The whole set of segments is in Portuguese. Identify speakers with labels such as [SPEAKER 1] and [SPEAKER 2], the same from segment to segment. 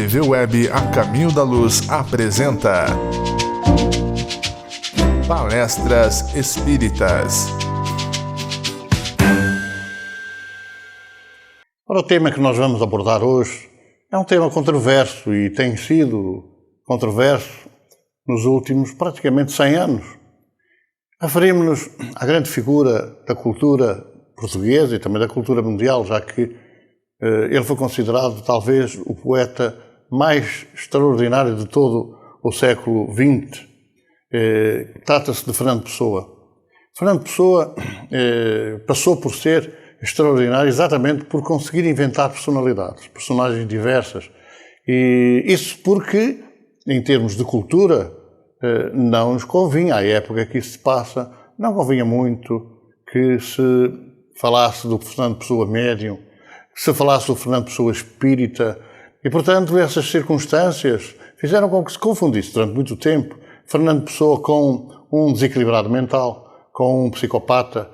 [SPEAKER 1] TV Web A Caminho da Luz apresenta Palestras Espíritas.
[SPEAKER 2] Ora, o tema que nós vamos abordar hoje é um tema controverso e tem sido controverso nos últimos praticamente 100 anos. Referimos-nos à grande figura da cultura portuguesa e também da cultura mundial, já que ele foi considerado talvez o poeta mais extraordinário de todo o século XX. Trata-se de Fernando Pessoa. Fernando Pessoa passou por ser extraordinário exatamente por conseguir inventar personalidades, personagens diversas. E isso porque, em termos de cultura, não nos convinha, à época que isso se passa, não convinha muito que se falasse do Fernando Pessoa médium, que se falasse do Fernando Pessoa espírita, e, portanto, essas circunstâncias fizeram com que se confundisse durante muito tempo Fernando Pessoa com um desequilibrado mental, com um psicopata,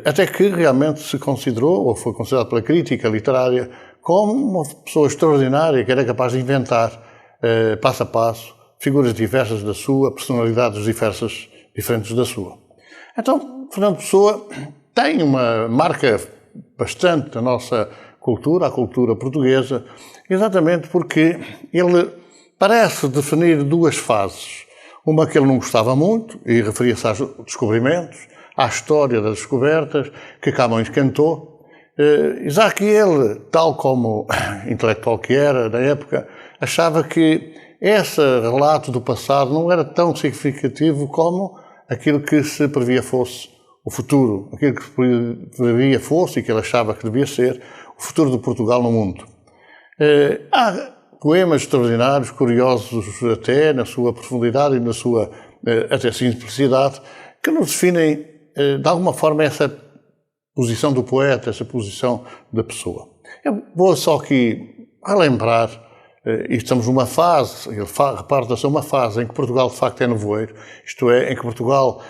[SPEAKER 2] até que realmente se considerou, ou foi considerado pela crítica literária, como uma pessoa extraordinária que era capaz de inventar, passo a passo, figuras diversas da sua, personalidades diferentes da sua. Então, Fernando Pessoa tem uma marca bastante da nossa cultura, a cultura portuguesa, exatamente porque ele parece definir duas fases. Uma que ele não gostava muito, e referia-se aos descobrimentos, à história das descobertas, que Camões cantou, já que ele, tal como intelectual que era na época, achava que esse relato do passado não era tão significativo como aquilo que se previa fosse o futuro, aquilo que se previa fosse e que ele achava que devia ser o futuro de Portugal no mundo. Há poemas extraordinários, curiosos até na sua profundidade e na sua até simplicidade, que nos definem de alguma forma essa posição do poeta, essa posição da pessoa. Eu vou só aqui relembrar, e estamos numa fase, ele reparta-se a uma fase em que Portugal de facto é nevoeiro, isto é, em que Portugal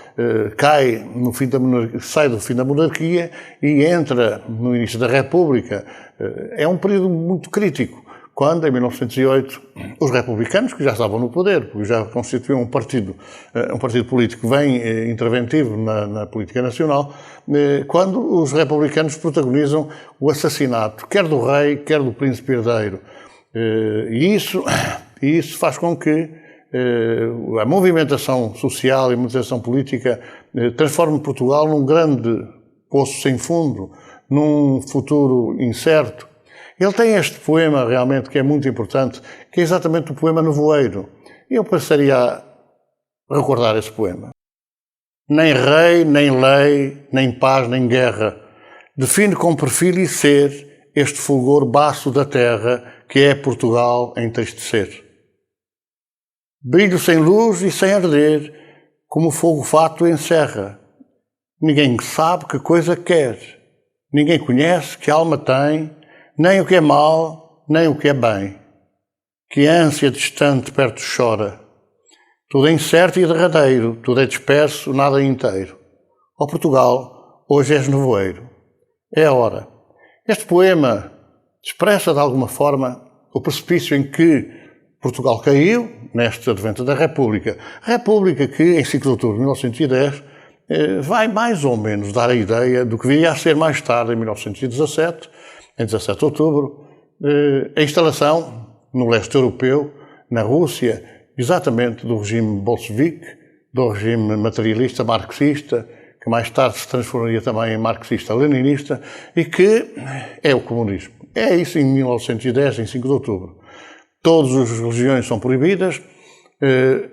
[SPEAKER 2] cai no fim da monarquia, sai do fim da monarquia e entra no início da República. É um período muito crítico, quando, em 1908, os republicanos, que já estavam no poder, porque já constituíam um partido político bem interventivo na política nacional, quando os republicanos protagonizam o assassinato, quer do rei, quer do príncipe herdeiro. E isso faz com que a movimentação social e a movimentação política transforme Portugal num grande poço sem fundo, num futuro incerto. Ele tem este poema realmente que é muito importante, que é exatamente o poema Nevoeiro. E eu passaria a recordar esse poema. Nem rei, nem lei, nem paz, nem guerra, define com perfil e ser este fulgor baço da terra que é Portugal a entristecer. Brilho sem luz e sem arder, como fogo fato encerra. Ninguém sabe que coisa quer, ninguém conhece que alma tem, nem o que é mal, nem o que é bem. Que ânsia distante perto chora. Tudo é incerto e derradeiro, tudo é disperso, nada é inteiro. Ó Portugal, hoje és nevoeiro. É a hora. Este poema expressa de alguma forma o precipício em que Portugal caiu neste advento da República. República que, em 5 de outubro de 1910, vai mais ou menos dar a ideia do que viria a ser mais tarde, em 1917, em 17 de outubro, a instalação no leste europeu, na Rússia, exatamente do regime bolchevique, do regime materialista marxista, que mais tarde se transformaria também em marxista-leninista, e que é o comunismo. É isso em 1910, em 5 de outubro. Todas as religiões são proibidas,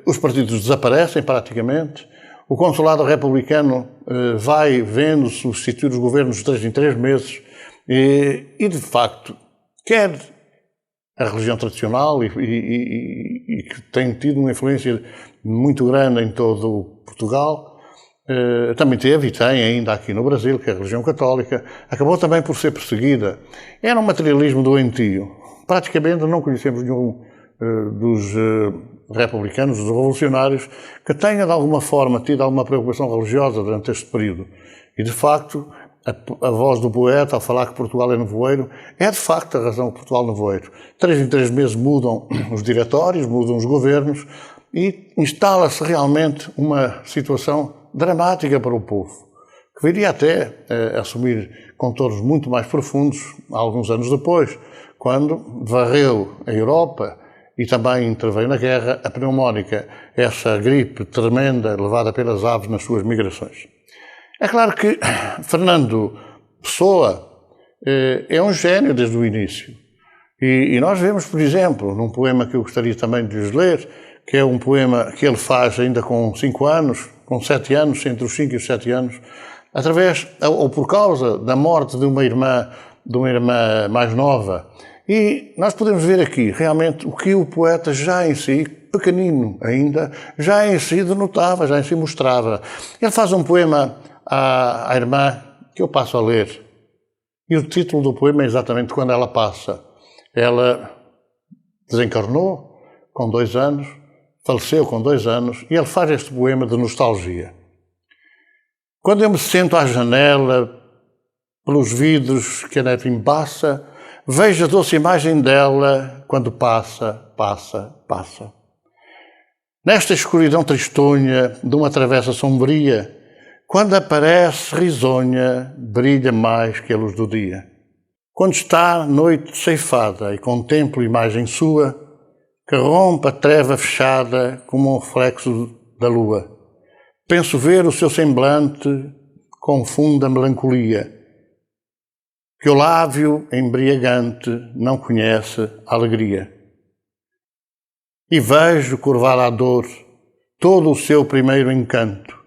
[SPEAKER 2] os partidos desaparecem praticamente, o consulado republicano vai vendo substituir os governos de 3 em 3 meses e de facto, quer a religião tradicional e que tem tido uma influência muito grande em todo Portugal, também teve e tem ainda aqui no Brasil, que é a religião católica, acabou também por ser perseguida. Era um materialismo doentio. Praticamente não conhecemos nenhum dos republicanos, dos revolucionários, que tenha de alguma forma tido alguma preocupação religiosa durante este período. E de facto, a voz do poeta ao falar que Portugal é nevoeiro é de facto a razão de Portugal nevoeiro. 3 em 3 meses mudam os diretórios, mudam os governos e instala-se realmente uma situação dramática para o povo, que viria até assumir contornos muito mais profundos alguns anos depois, quando varreu a Europa e também interveio na guerra a pneumónica, essa gripe tremenda levada pelas aves nas suas migrações. É claro que Fernando Pessoa é um gênio desde o início. E nós vemos, por exemplo, num poema que eu gostaria também de lhes ler, que é um poema que ele faz ainda com 5 anos, com 7 anos, entre os 5 e os 7 anos, através ou por causa da morte de uma irmã mais nova. E nós podemos ver aqui realmente o que o poeta já em si, pequenino ainda, já em si denotava, já em si mostrava. Ele faz um poema à irmã que eu passo a ler. E o título do poema é exatamente quando ela passa. Ela desencarnou com 2 anos, faleceu com 2 anos, e ele faz este poema de nostalgia. Quando eu me sento à janela, pelos vidros que a neve embaça, vejo a doce imagem dela quando passa, passa, passa. Nesta escuridão tristonha de uma travessa sombria, quando aparece risonha, brilha mais que a luz do dia. Quando está noite ceifada e contemplo imagem sua, que rompe a treva fechada como um reflexo da lua. Penso ver o seu semblante com funda melancolia, que o lábio embriagante não conhece a alegria. E vejo curvada a dor todo o seu primeiro encanto,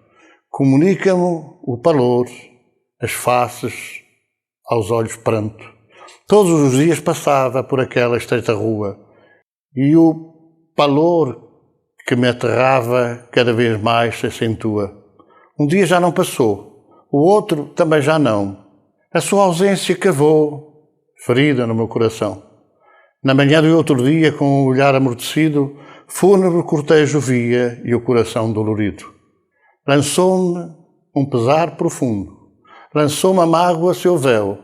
[SPEAKER 2] comunica-me o pavor, as faces aos olhos pranto. Todos os dias passava por aquela estreita rua, e o pavor que me aterrava cada vez mais se acentua. Um dia já não passou, o outro também já não. A sua ausência cavou, ferida no meu coração. Na manhã do outro dia, com o olhar amortecido, fúnebre cortejo via e o coração dolorido. Lançou-me um pesar profundo, lançou-me a mágoa seu véu,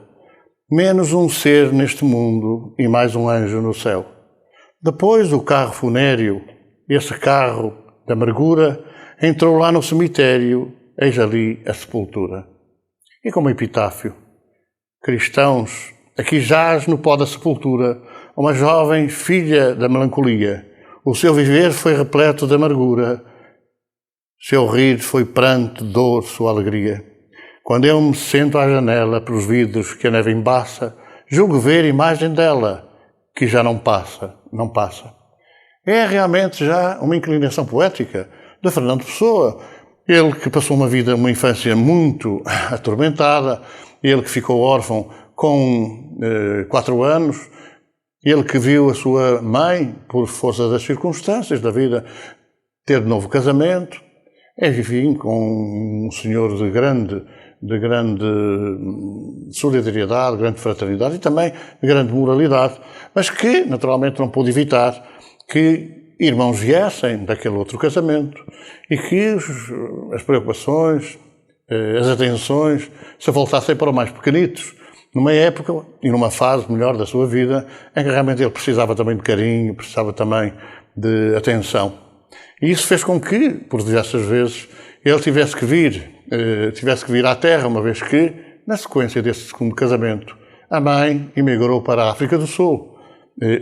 [SPEAKER 2] menos um ser neste mundo e mais um anjo no céu. Depois o carro funéreo, esse carro da amargura, entrou lá no cemitério, eis ali a sepultura. E como epitáfio, cristãos, aqui jaz no pó da sepultura uma jovem filha da melancolia. O seu viver foi repleto de amargura, seu rir foi pranto, dor, sua alegria. Quando eu me sento à janela pelos vidros que a neve embaça, julgo ver imagem dela, que já não passa, não passa. É realmente já uma inclinação poética de Fernando Pessoa. Ele que passou uma infância muito atormentada, ele que ficou órfão com 4 anos, ele que viu a sua mãe, por força das circunstâncias da vida, ter de novo casamento, enfim, com um senhor de grande solidariedade, grande fraternidade e também de grande moralidade, mas que naturalmente não pôde evitar que irmãos viessem daquele outro casamento e que as preocupações, as atenções se voltassem para os mais pequenitos, numa época e numa fase melhor da sua vida em que realmente ele precisava também de carinho, precisava também de atenção. E isso fez com que, por diversas vezes, ele tivesse que vir à Terra, uma vez que, na sequência desse segundo casamento, a mãe emigrou para a África do Sul,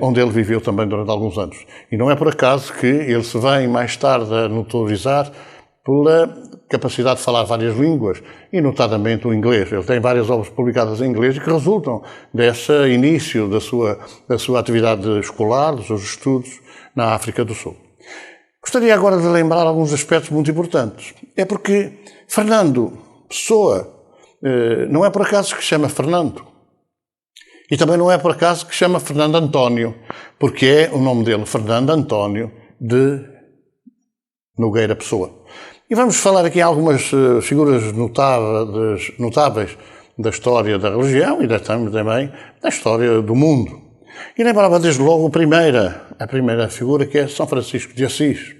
[SPEAKER 2] onde ele viveu também durante alguns anos. E não é por acaso que ele se vem mais tarde a notorizar pela capacidade de falar várias línguas, e notadamente o inglês. Ele tem várias obras publicadas em inglês que resultam desse início da sua atividade escolar, dos seus estudos na África do Sul. Gostaria agora de lembrar alguns aspectos muito importantes. É porque Fernando Pessoa não é por acaso que chama Fernando. E também não é por acaso que chama Fernando António, porque é o nome dele, Fernando António de Nogueira Pessoa. E vamos falar aqui em algumas figuras notáveis da história da religião e também da história do mundo. E lembrava desde logo a primeira figura, que é São Francisco de Assis.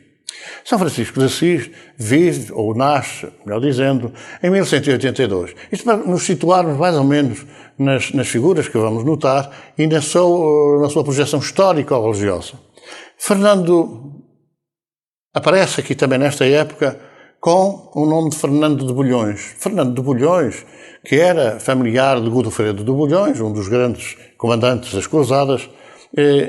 [SPEAKER 2] São Francisco de Assis vive, ou nasce, melhor dizendo, em 1182. Isto para nos situarmos mais ou menos nas figuras que vamos notar e na sua projeção histórica ou religiosa. Fernando aparece aqui também nesta época com o nome de Fernando de Bulhões. Fernando de Bulhões, que era familiar de Godofredo de Bulhões, um dos grandes comandantes das Cruzadas,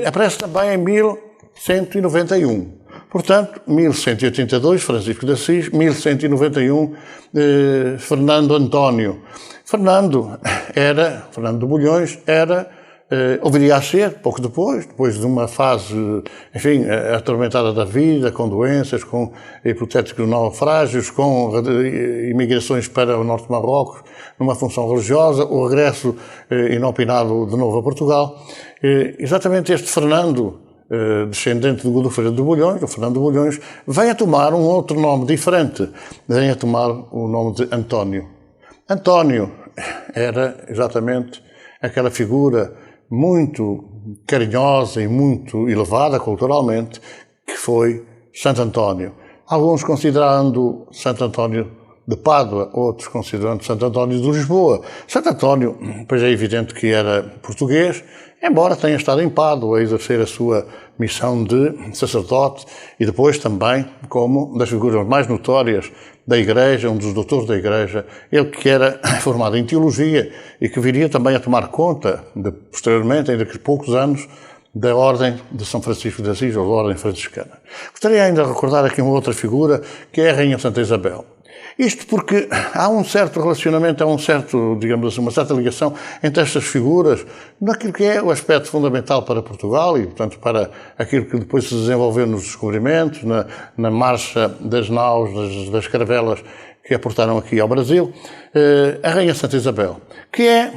[SPEAKER 2] aparece também em 1191. Portanto, 1182, Francisco de Assis, 1191, Fernando António. Fernando de Bulhões ou viria a ser, pouco depois de uma fase, enfim, atormentada da vida, com doenças, com hipotéticos naufrágios, com imigrações para o norte de Marrocos, numa função religiosa, o regresso inopinado de novo a Portugal. Exatamente este Fernando, descendente de Godofredo de Bulhões, o Fernando de Bulhões, vem a tomar um outro nome diferente, vem a tomar o nome de António. António era exatamente aquela figura muito carinhosa e muito elevada culturalmente, que foi Santo António. Alguns considerando Santo António de Pádua, outros considerando Santo António de Lisboa. Santo António, pois é evidente que era português, embora tenha estado em Pádua a exercer a sua missão de sacerdote e depois também como das figuras mais notórias da Igreja, um dos doutores da Igreja, ele que era formado em Teologia e que viria também a tomar conta, posteriormente, ainda que poucos anos, da Ordem de São Francisco de Assis, ou da Ordem Franciscana. Gostaria ainda de recordar aqui uma outra figura, que é a Rainha Santa Isabel. Isto porque há um certo relacionamento, digamos assim, uma certa ligação entre estas figuras naquilo que é o aspecto fundamental para Portugal e, portanto, para aquilo que depois se desenvolveu nos descobrimentos, na marcha das naus, das caravelas que aportaram aqui ao Brasil, a Rainha Santa Isabel, que é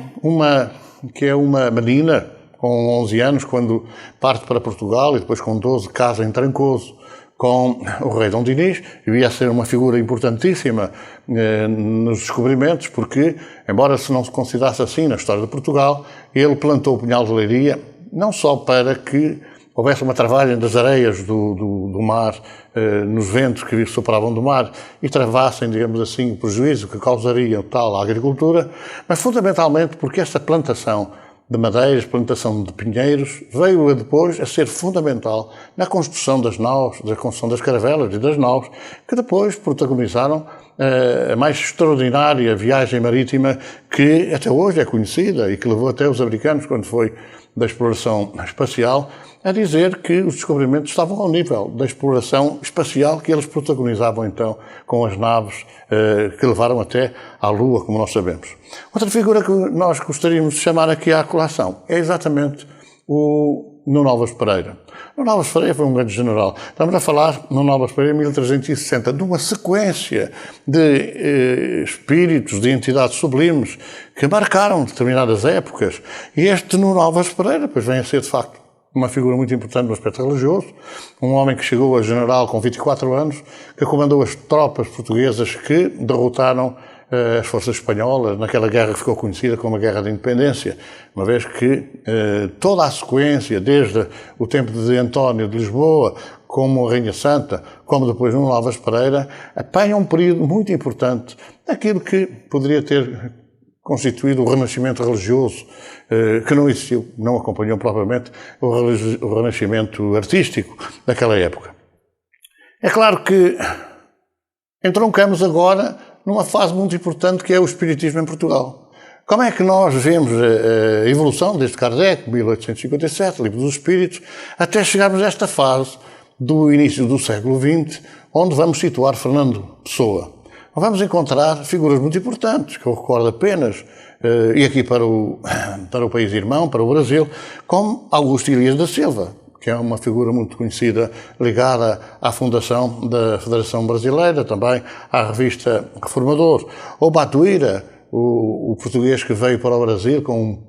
[SPEAKER 2] uma menina com 11 anos, quando parte para Portugal e depois com 12 casa em Trancoso com o rei Dom Dinis, devia ser uma figura importantíssima nos descobrimentos, porque, embora se não se considerasse assim na história de Portugal, ele plantou o punhal de Leiria, não só para que houvesse uma travagem das areias do mar, nos ventos que sopravam do mar, e travassem, digamos assim, o prejuízo que causaria tal à agricultura, mas fundamentalmente porque esta plantação de madeiras, plantação de pinheiros, veio depois a ser fundamental na construção das naus, da construção das caravelas e das naus, que depois protagonizaram a mais extraordinária viagem marítima que até hoje é conhecida e que levou até os americanos, quando foi da exploração espacial, a dizer que os descobrimentos estavam ao nível da exploração espacial que eles protagonizavam então com as naves que levaram até à Lua, como nós sabemos. Outra figura que nós gostaríamos de chamar aqui à colação é exatamente o Nuno Álvares Pereira. Nuno Álvares Pereira foi um grande general. Estamos a falar, Nuno Álvares Pereira, em 1360, de uma sequência de espíritos, de entidades sublimes que marcaram determinadas épocas. E este Nuno Álvares Pereira, pois vem a ser, de facto, uma figura muito importante no aspecto religioso, um homem que chegou a general com 24 anos, que comandou as tropas portuguesas que derrotaram as forças espanholas naquela guerra que ficou conhecida como a Guerra da Independência, uma vez que toda a sequência, desde o tempo de António de Lisboa, como a Rainha Santa, como depois Nuno Álvares Pereira, apanha um período muito importante daquilo que poderia ter constituído o renascimento religioso, que não existiu, não acompanhou propriamente o renascimento artístico daquela época. É claro que entroncamos agora numa fase muito importante que é o espiritismo em Portugal. Como é que nós vemos a evolução desde Kardec, 1857, Livro dos Espíritos, até chegarmos a esta fase do início do século XX, onde vamos situar Fernando Pessoa. Vamos encontrar figuras muito importantes, que eu recordo apenas, e aqui para o país irmão, para o Brasil, como Augusto Elias da Silva, que é uma figura muito conhecida, ligada à fundação da Federação Brasileira, também à revista Reformador. Ou Batuíra, o português que veio para o Brasil com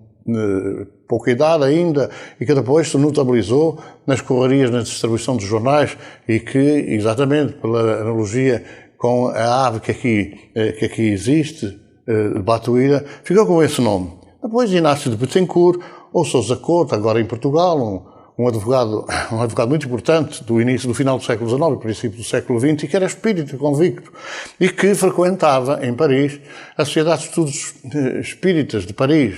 [SPEAKER 2] pouca idade ainda e que depois se notabilizou nas correrias, na distribuição dos jornais e que, exatamente pela analogia com a ave que aqui existe, Batuíra, ficou com esse nome. Depois Inácio de Bettencourt, ou Sousa Couto, agora em Portugal, um advogado muito importante do final do século XIX e princípio do século XX, e que era espírita convicto, e que frequentava em Paris a Sociedade de Estudos Espíritas de Paris.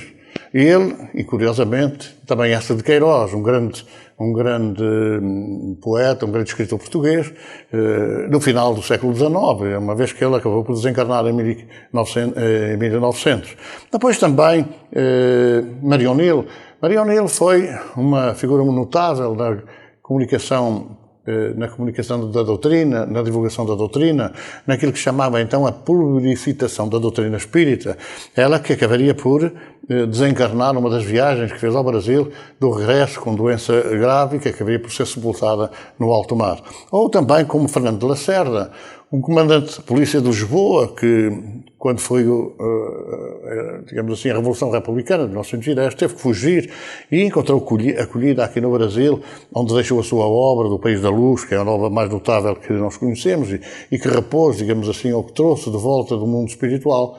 [SPEAKER 2] E ele, e curiosamente, também Eça de Queiroz, um grande poeta, um grande escritor português, no final do século XIX, uma vez que ele acabou por desencarnar em 1900. Depois também Maria O'Neill. Maria O'Neill foi uma figura notável na comunicação da doutrina, na divulgação da doutrina, naquilo que chamava então a publicitação da doutrina espírita. Ela que acabaria por desencarnar numa das viagens que fez ao Brasil, do regresso com doença grave, que acabaria por ser sepultada no alto mar. Ou também como Fernando de Lacerda, um comandante de polícia de Lisboa, que quando foi, digamos assim, a Revolução Republicana de 1910, teve que fugir e encontrou acolhida aqui no Brasil, onde deixou a sua obra do País da Luz, que é a obra mais notável que nós conhecemos e que repôs, digamos assim, ou que trouxe de volta do mundo espiritual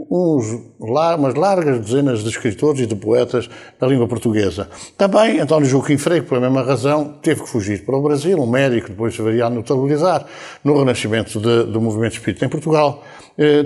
[SPEAKER 2] umas largas dezenas de escritores e de poetas da língua portuguesa. Também António Joaquim Freire, por a mesma razão, teve que fugir para o Brasil, um médico, depois se veria a notabilizar no renascimento do movimento espírita em Portugal.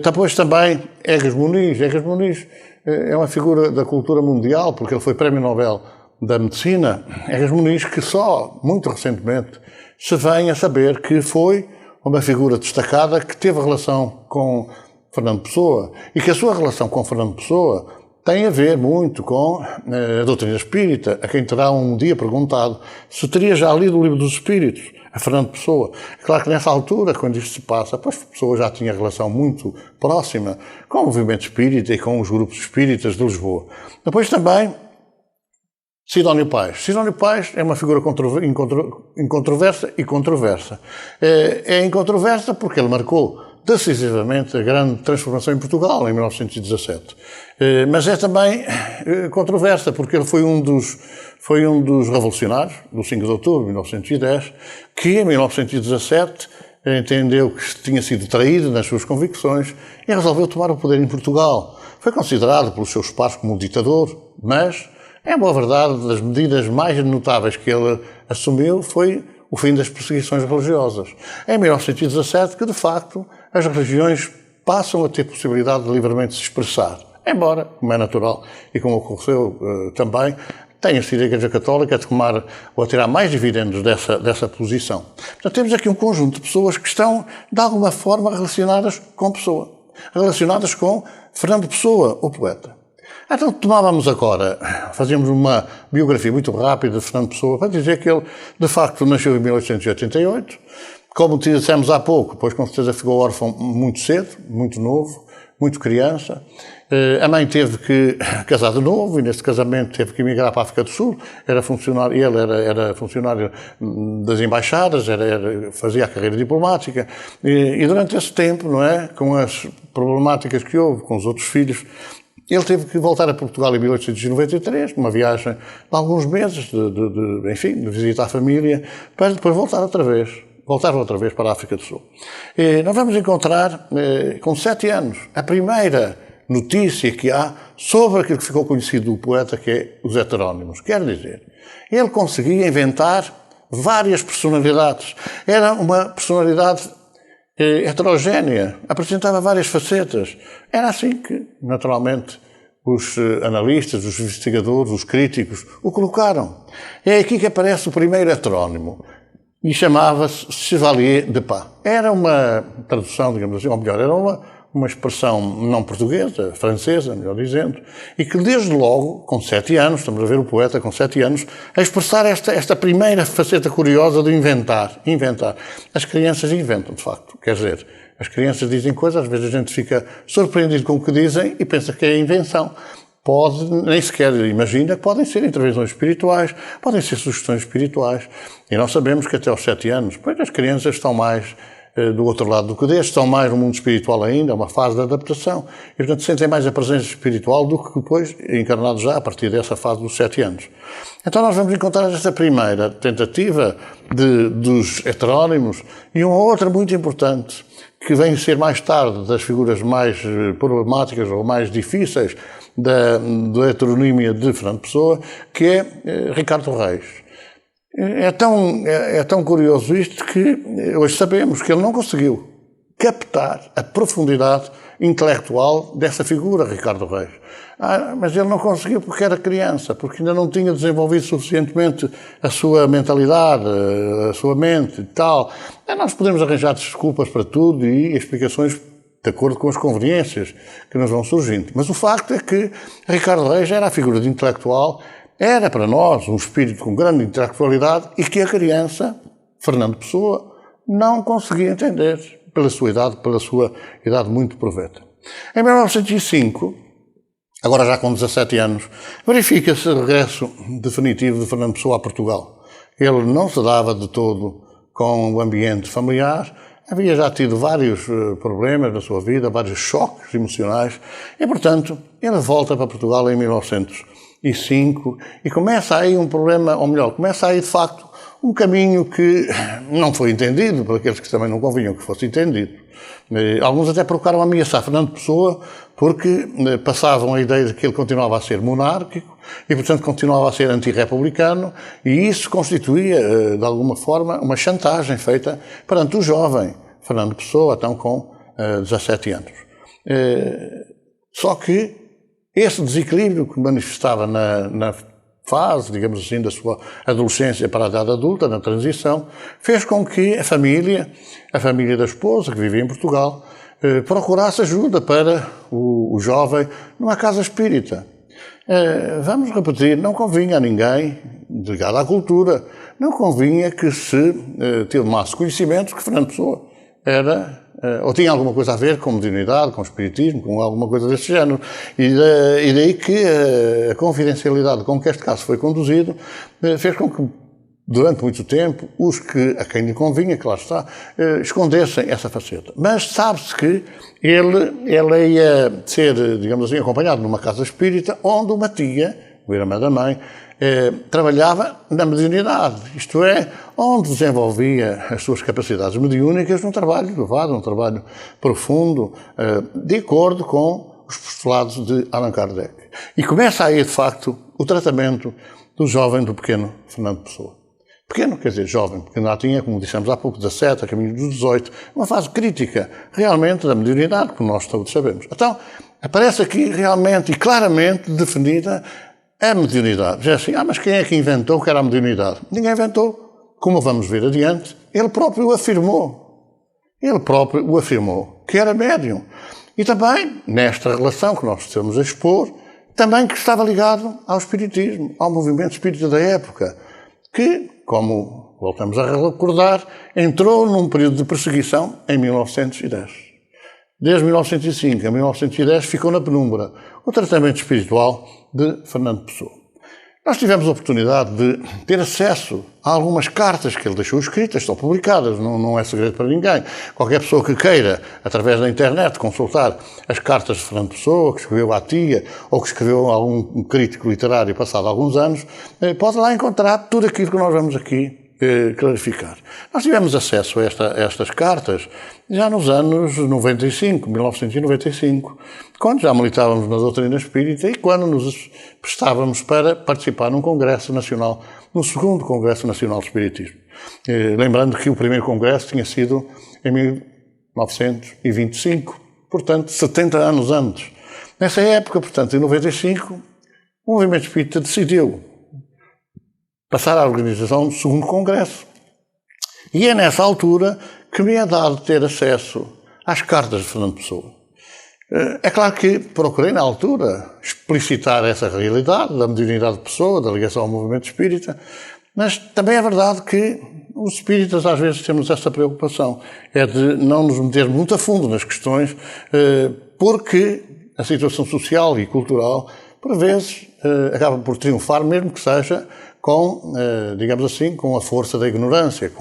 [SPEAKER 2] Depois também Egas Muniz. Egas Muniz é uma figura da cultura mundial, porque ele foi Prémio Nobel da Medicina. Egas Muniz, que só muito recentemente se vem a saber que foi uma figura destacada que teve relação com Fernando Pessoa, e que a sua relação com Fernando Pessoa tem a ver muito com a doutrina espírita, a quem terá um dia perguntado se teria já lido o Livro dos Espíritos, a Fernando Pessoa. É claro que nessa altura, quando isto se passa, pois Pessoa já tinha relação muito próxima com o movimento espírita e com os grupos espíritas de Lisboa. Depois também Sidónio Pais. Sidónio Pais é uma figura incontroversa e controversa. É incontroversa porque ele marcou decisivamente a grande transformação em Portugal, em 1917. Mas é também controversa, porque ele foi um dos revolucionários, do 5 de outubro de 1910, que em 1917 entendeu que tinha sido traído nas suas convicções e resolveu tomar o poder em Portugal. Foi considerado pelos seus pares como um ditador, mas, é boa verdade, das medidas mais notáveis que ele assumiu foi o fim das perseguições religiosas. É em 1917 que, de facto, as religiões passam a ter possibilidade de livremente se expressar. Embora, como é natural e como ocorreu também, tenha sido a Igreja Católica a tomar ou a tirar mais dividendos dessa posição. Portanto, temos aqui um conjunto de pessoas que estão, de alguma forma, relacionadas com Pessoa. Relacionadas com Fernando Pessoa, o poeta. Então tomávamos agora, fazíamos uma biografia muito rápida de Fernando Pessoa para dizer que ele, de facto, nasceu em 1888. Como dissemos há pouco, pois com certeza ficou órfão muito cedo, muito novo, muito criança. A mãe teve que casar de novo e nesse casamento teve que emigrar para a África do Sul. Ele era funcionário das embaixadas, fazia a carreira diplomática. E durante esse tempo, não é, com as problemáticas que houve com os outros filhos, ele teve que voltar a Portugal em 1893, numa viagem de alguns meses, de visitar a família, para depois voltar outra vez para a África do Sul. E nós vamos encontrar, com 7 anos, a primeira notícia que há sobre aquilo que ficou conhecido do poeta, que é os heterónimos. Quer dizer, ele conseguia inventar várias personalidades. Era uma personalidade heterogénea, apresentava várias facetas. Era assim que, naturalmente, os analistas, os investigadores, os críticos o colocaram. É aqui que aparece o primeiro heterónimo e chamava-se Chevalier de Paz. Era uma tradução, digamos assim, ou melhor, era uma expressão não portuguesa, francesa, melhor dizendo, e que desde logo, com 7 anos, estamos a ver o poeta com 7 anos, a expressar esta primeira faceta curiosa de inventar. As crianças inventam, de facto. Quer dizer, as crianças dizem coisas, às vezes a gente fica surpreendido com o que dizem e pensa que é invenção. Nem sequer imagina que podem ser intervenções espirituais, podem ser sugestões espirituais. E nós sabemos que até aos 7 anos, pois as crianças estão mais do outro lado do que deste, estão mais no mundo espiritual ainda, é uma fase de adaptação, e portanto sentem mais a presença espiritual do que depois, encarnados já a partir dessa fase dos 7 anos. Então nós vamos encontrar esta primeira tentativa dos heterónimos e uma outra muito importante, que vem ser mais tarde das figuras mais problemáticas ou mais difíceis da heteronímia de Fernando Pessoa, que é Ricardo Reis. É tão curioso isto que hoje sabemos que ele não conseguiu captar a profundidade intelectual dessa figura, Ricardo Reis. Mas ele não conseguiu porque era criança, porque ainda não tinha desenvolvido suficientemente a sua mentalidade, a sua mente e tal. Nós podemos arranjar desculpas para tudo e explicações de acordo com as conveniências que nos vão surgindo. Mas o facto é que Ricardo Reis era a figura de intelectual, era para nós um espírito com grande intelectualidade e que a criança, Fernando Pessoa, não conseguia entender pela sua idade muito proveta. Em 1905, agora já com 17 anos, verifica-se o regresso definitivo de Fernando Pessoa a Portugal. Ele não se dava de todo com o ambiente familiar, havia já tido vários problemas na sua vida, vários choques emocionais, e, portanto, ele volta para Portugal em 1905 e começa aí um problema, ou melhor, começa aí, de facto, um caminho que não foi entendido por aqueles que também não convinham que fosse entendido. Alguns até provocaram ameaçar Fernando Pessoa porque passavam a ideia de que ele continuava a ser monárquico e, portanto, continuava a ser antirrepublicano, e isso constituía, de alguma forma, uma chantagem feita perante o jovem Fernando Pessoa, então com 17 anos. Só que esse desequilíbrio que manifestava na fase, digamos assim, da sua adolescência para a idade adulta, na transição, fez com que a família da esposa, que vivia em Portugal, procurasse ajuda para o jovem numa casa espírita. Vamos repetir, não convinha a ninguém, ligado à cultura, não convinha que se tomasse conhecimento que Fernando Pessoa era, ou tinha alguma coisa a ver com mediunidade, com espiritismo, com alguma coisa desse género. E daí que a confidencialidade com que este caso foi conduzido fez com que, durante muito tempo, a quem lhe convinha, que lá está, escondessem essa faceta. Mas sabe-se que ele ia ser, digamos assim, acompanhado numa casa espírita, onde uma tia, a irmã da mãe, trabalhava na mediunidade, isto é, onde desenvolvia as suas capacidades mediúnicas num trabalho elevado, num trabalho profundo, de acordo com os postulados de Allan Kardec. E começa aí, de facto, o tratamento do jovem, do pequeno Fernando Pessoa. Pequeno, quer dizer, jovem, porque ainda tinha, como dissemos há pouco, 17, a caminho dos 18, uma fase crítica, realmente, da mediunidade, como nós todos sabemos. Então, aparece aqui realmente e claramente definida a mediunidade. Já assim, mas quem é que inventou que era a mediunidade? Ninguém inventou. Como vamos ver adiante, ele próprio o afirmou. Ele próprio o afirmou, que era médium. E também, nesta relação que nós estamos a expor, também que estava ligado ao espiritismo, ao movimento espírita da época, que, como voltamos a recordar, entrou num período de perseguição em 1910. Desde 1905 a 1910 ficou na penumbra o tratamento espiritual de Fernando Pessoa. Nós tivemos a oportunidade de ter acesso a algumas cartas que ele deixou escritas, estão publicadas, não é segredo para ninguém. Qualquer pessoa que queira, através da internet, consultar as cartas de Fernando Pessoa, que escreveu à tia, ou que escreveu a algum crítico literário passado alguns anos, pode lá encontrar tudo aquilo que nós vamos aqui clarificar. Nós tivemos acesso a estas cartas já nos anos 1995, quando já militávamos na doutrina espírita e quando nos prestávamos para participar num congresso nacional, no segundo Congresso Nacional de Espiritismo. Lembrando que o primeiro congresso tinha sido em 1925, portanto, 70 anos antes. Nessa época, portanto, em 95, o movimento espírita decidiu passar à organização do segundo congresso. E é nessa altura que me é dado ter acesso às cartas de Fernando Pessoa. É claro que procurei, na altura, explicitar essa realidade da mediunidade de Pessoa, da ligação ao movimento espírita, mas também é verdade que os espíritas às vezes temos essa preocupação, é de não nos meter muito a fundo nas questões, porque a situação social e cultural, por vezes, acaba por triunfar, mesmo que seja com, digamos assim, com a força da ignorância,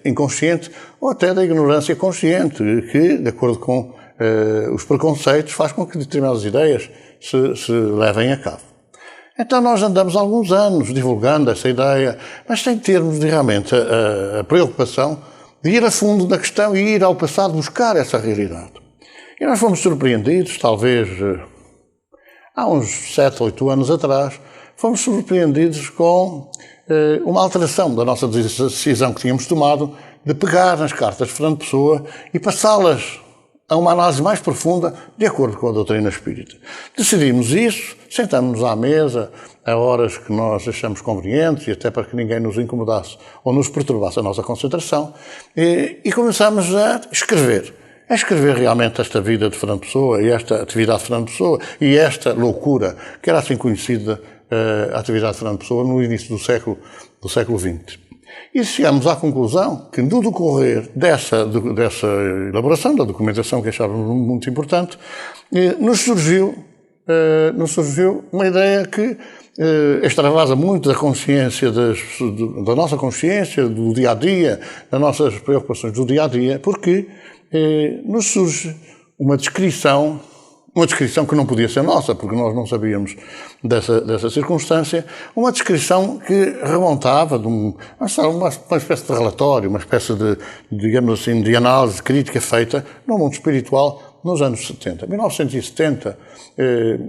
[SPEAKER 2] inconsciente ou até da ignorância consciente, que, de acordo com os preconceitos, faz com que determinadas ideias se levem a cabo. Então nós andamos há alguns anos divulgando essa ideia, mas sem termos realmente a preocupação de ir a fundo da questão e ir ao passado buscar essa realidade. E nós fomos surpreendidos, talvez há uns 7 ou 8 anos atrás, fomos surpreendidos com uma alteração da nossa decisão que tínhamos tomado de pegar nas cartas de Fernando Pessoa e passá-las a uma análise mais profunda de acordo com a doutrina espírita. Decidimos isso, sentamos-nos à mesa a horas que nós achamos convenientes e até para que ninguém nos incomodasse ou nos perturbasse a nossa concentração e começamos a escrever realmente esta vida de Fernando Pessoa e esta atividade de Fernando Pessoa e esta loucura que era assim conhecida a atividade de Fernando Pessoa no início do século XX. E chegamos à conclusão que, no decorrer dessa elaboração da documentação que achávamos muito importante, nos surgiu uma ideia que extravasa muito da consciência, da nossa consciência, do dia-a-dia, das nossas preocupações do dia-a-dia, porque nos surge uma descrição que não podia ser nossa, porque nós não sabíamos dessa circunstância, uma descrição que remontava de uma espécie de relatório, uma espécie de, digamos assim, de análise crítica feita no mundo espiritual nos anos 70. 1970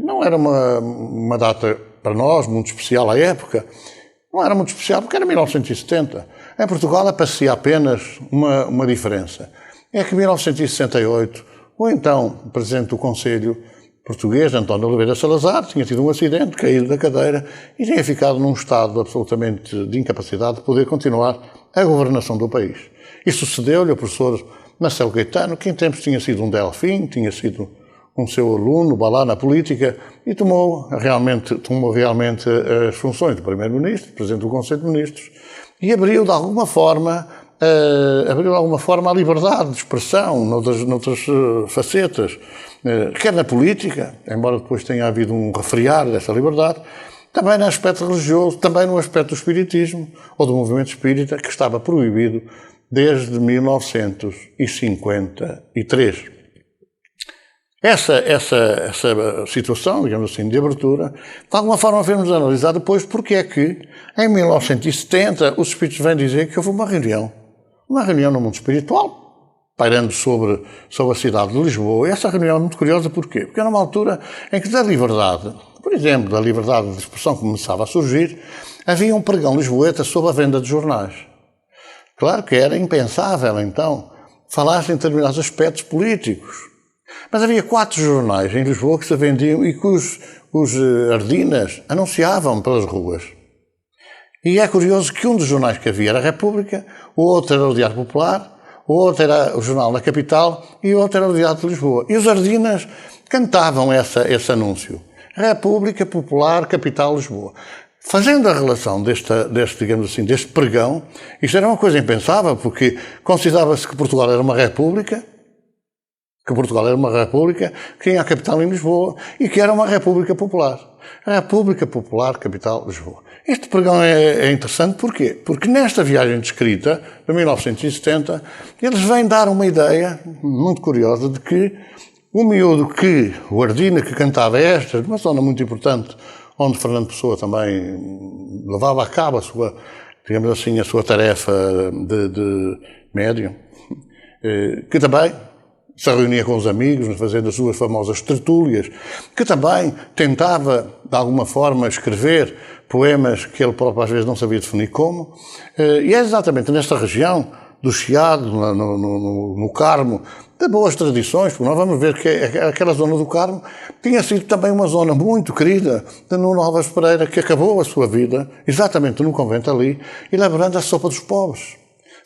[SPEAKER 2] não era uma data para nós muito especial à época, não era muito especial porque era 1970. Em Portugal aparecia apenas uma diferença. É que em 1968, o então Presidente do Conselho português, António Oliveira Salazar, tinha tido um acidente, caído da cadeira e tinha ficado num estado absolutamente de incapacidade de poder continuar a governação do país. E sucedeu-lhe o professor Marcelo Caetano, que em tempos tinha sido um delfim, tinha sido um seu aluno, lá na política, e tomou realmente as funções de Primeiro-Ministro, Presidente do Conselho de Ministros, e abriu de alguma forma a liberdade de expressão noutras facetas, quer na política, embora depois tenha havido um refriar dessa liberdade, também no aspecto religioso, também no aspecto do espiritismo ou do movimento espírita, que estava proibido desde 1953. Essa situação, digamos assim, de abertura, de alguma forma fez-nos analisar depois porque é que, em 1970, os espíritos vêm dizer que houve uma reunião no mundo espiritual, pairando sobre a cidade de Lisboa. E essa reunião é muito curiosa, porquê? Porque era uma altura em que da liberdade, por exemplo, da liberdade de expressão que começava a surgir, havia um pregão lisboeta sobre a venda de jornais. Claro que era impensável, então, falar-se em determinados aspectos políticos. Mas havia 4 jornais em Lisboa que se vendiam e que os ardinas anunciavam pelas ruas. E é curioso que um dos jornais que havia era a República, o outro era o Diário Popular, o outro era o Jornal da Capital e o outro era o Diário de Lisboa. E os ardinas cantavam esse anúncio. República, Popular, Capital, Lisboa. Fazendo a relação digamos assim, deste pregão, isto era uma coisa impensável, porque considerava-se que Portugal era uma república, que tinha a capital em Lisboa e que era uma república popular. República Popular, Capital, Lisboa. Este pregão é interessante porquê? Porque nesta viagem descrita, de 1970, eles vêm dar uma ideia muito curiosa de que o miúdo o Ardina, que cantava estas, numa zona muito importante, onde Fernando Pessoa também levava a cabo a sua tarefa de médium, que também se reunia com os amigos, fazendo as suas famosas tertúlias, que também tentava, de alguma forma, escrever poemas que ele próprio às vezes não sabia definir como. E é exatamente nesta região do Chiado, no Carmo, de boas tradições, porque nós vamos ver que aquela zona do Carmo tinha sido também uma zona muito querida de Nuno Alves Pereira, que acabou a sua vida exatamente no convento ali, elaborando a sopa dos pobres,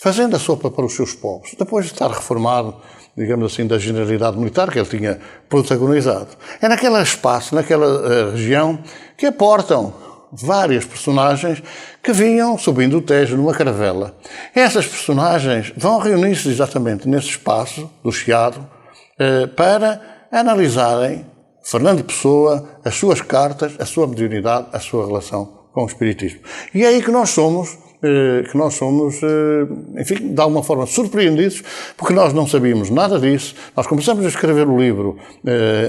[SPEAKER 2] fazendo a sopa para os seus povos, depois de estar reformado, digamos assim, da generalidade militar que ele tinha protagonizado. É naquele espaço, naquela região, que aportam várias personagens que vinham subindo o Tejo numa caravela. Essas personagens vão reunir-se exatamente nesse espaço do Chiado para analisarem Fernando Pessoa, as suas cartas, a sua mediunidade, a sua relação com o espiritismo. E é aí que nós somos, enfim, de alguma forma surpreendidos, porque nós não sabíamos nada disso. Nós começamos a escrever o livro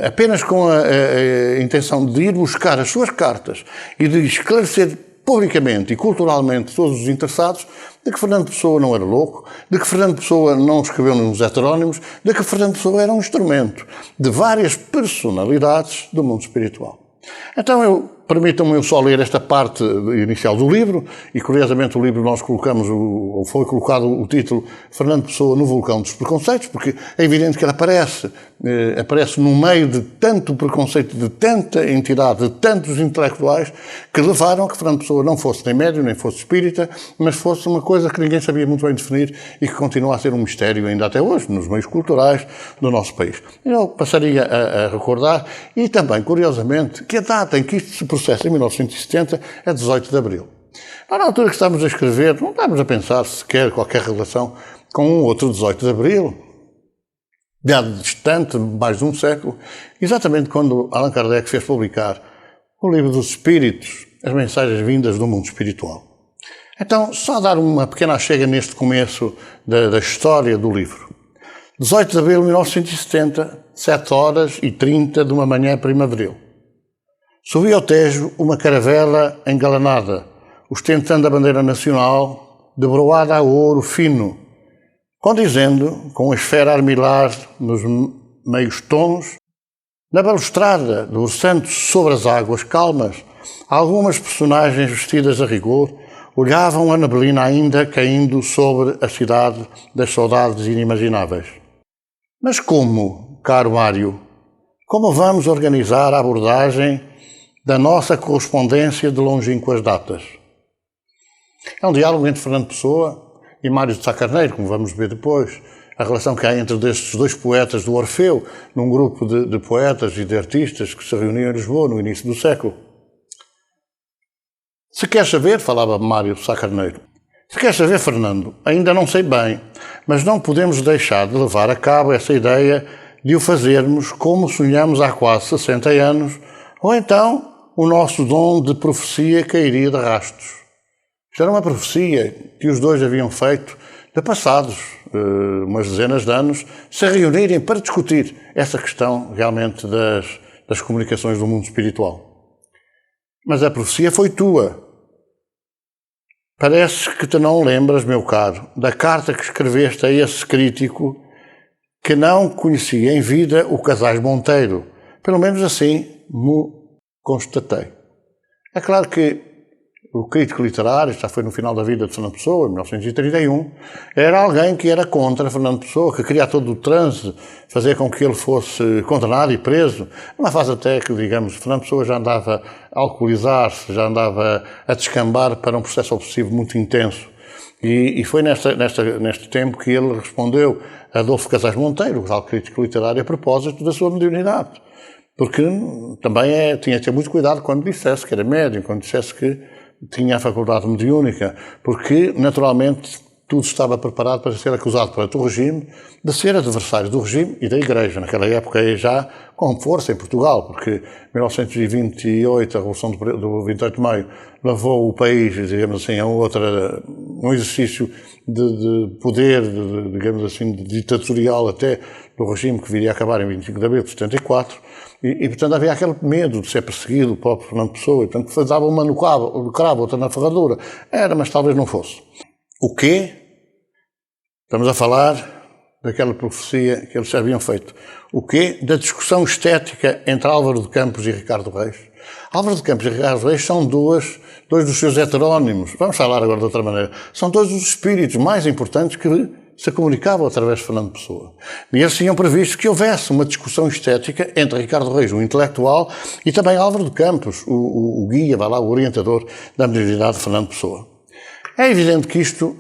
[SPEAKER 2] apenas com a intenção de ir buscar as suas cartas e de esclarecer publicamente e culturalmente todos os interessados de que Fernando Pessoa não era louco, de que Fernando Pessoa não escreveu nos heterónimos, de que Fernando Pessoa era um instrumento de várias personalidades do mundo espiritual. Então, permitam-me só ler esta parte inicial do livro, e curiosamente o livro nós colocamos, ou foi colocado o título Fernando Pessoa no Vulcão dos Preconceitos, porque é evidente que ele aparece no meio de tanto preconceito, de tanta entidade, de tantos intelectuais, que levaram a que Fernando Pessoa não fosse nem médium, nem fosse espírita, mas fosse uma coisa que ninguém sabia muito bem definir e que continua a ser um mistério ainda até hoje, nos meios culturais do nosso país. Eu passaria a recordar, e também, curiosamente, que a data em que isto se processa, em 1970, é 18 de abril. Na altura que estamos a escrever, não estamos a pensar sequer qualquer relação com um outro 18 de abril, de distante, mais de um século, exatamente quando Allan Kardec fez publicar o Livro dos Espíritos, as mensagens vindas do mundo espiritual. Então, só dar uma pequena chega neste começo da história do livro. 18 de abril de 1970, 7h30 de uma manhã primaveril. Subia ao Tejo uma caravela engalanada, ostentando a bandeira nacional, debroada a ouro fino, condizendo com a esfera armilar nos meios tons. Na balustrada dos santos sobre as águas calmas, algumas personagens vestidas a rigor olhavam a neblina ainda caindo sobre a cidade das saudades inimagináveis. Mas como, caro Mário, como vamos organizar a abordagem da nossa correspondência de longínquas datas? É um diálogo entre Fernando Pessoa e Mário de Sá Carneiro, como vamos ver depois, a relação que há entre estes dois poetas do Orfeu, num grupo de poetas e de artistas que se reuniam em Lisboa no início do século. Se queres saber, falava Mário de Sá Carneiro, se queres saber, Fernando, ainda não sei bem, mas não podemos deixar de levar a cabo essa ideia de o fazermos como sonhamos há quase 60 anos, ou então o nosso dom de profecia cairia de rastos. Isto era uma profecia que os dois haviam feito de passados umas dezenas de anos, se reunirem para discutir essa questão realmente das comunicações do mundo espiritual. Mas a profecia foi tua. Parece que te não lembras, meu caro, da carta que escreveste a esse crítico que não conhecia em vida o Casais Monteiro. Pelo menos assim me constatei. É claro que o crítico literário, já foi no final da vida de Fernando Pessoa, em 1931, era alguém que era contra Fernando Pessoa, que queria todo o trânsito, fazer com que ele fosse condenado e preso. Numa fase até que, digamos, Fernando Pessoa já andava a alcoolizar-se, já andava a descambar para um processo obsessivo muito intenso. E foi neste tempo que ele respondeu a Adolfo Casais Monteiro, o tal crítico literário, a propósito da sua mediunidade. Porque também tinha que ter muito cuidado quando dissesse que era médium, quando dissesse que tinha a faculdade mediúnica, porque, naturalmente, tudo estava preparado para ser acusado pelo regime de ser adversário do regime e da Igreja. Naquela época, já com força em Portugal, porque em 1928, a Revolução do 28 de Maio, levou o país, digamos assim, a um exercício de poder, digamos assim, ditatorial até do regime que viria a acabar em 25 de abril de 74. E, portanto, havia aquele medo de ser perseguido, o próprio Fernando Pessoa, e, portanto, dava uma no cravo, outra na ferradura. Era, mas talvez não fosse. O quê? Estamos a falar daquela profecia que eles já haviam feito. O quê? Da discussão estética entre Álvaro de Campos e Ricardo Reis. Álvaro de Campos e Ricardo Reis são dois dos seus heterónimos. Vamos falar agora de outra maneira. São dois dos espíritos mais importantes que se comunicavam através de Fernando Pessoa. E eles tinham previsto que houvesse uma discussão estética entre Ricardo Reis, o intelectual, e também Álvaro de Campos, o guia, o orientador da mediunidade de Fernando Pessoa. É evidente que isto,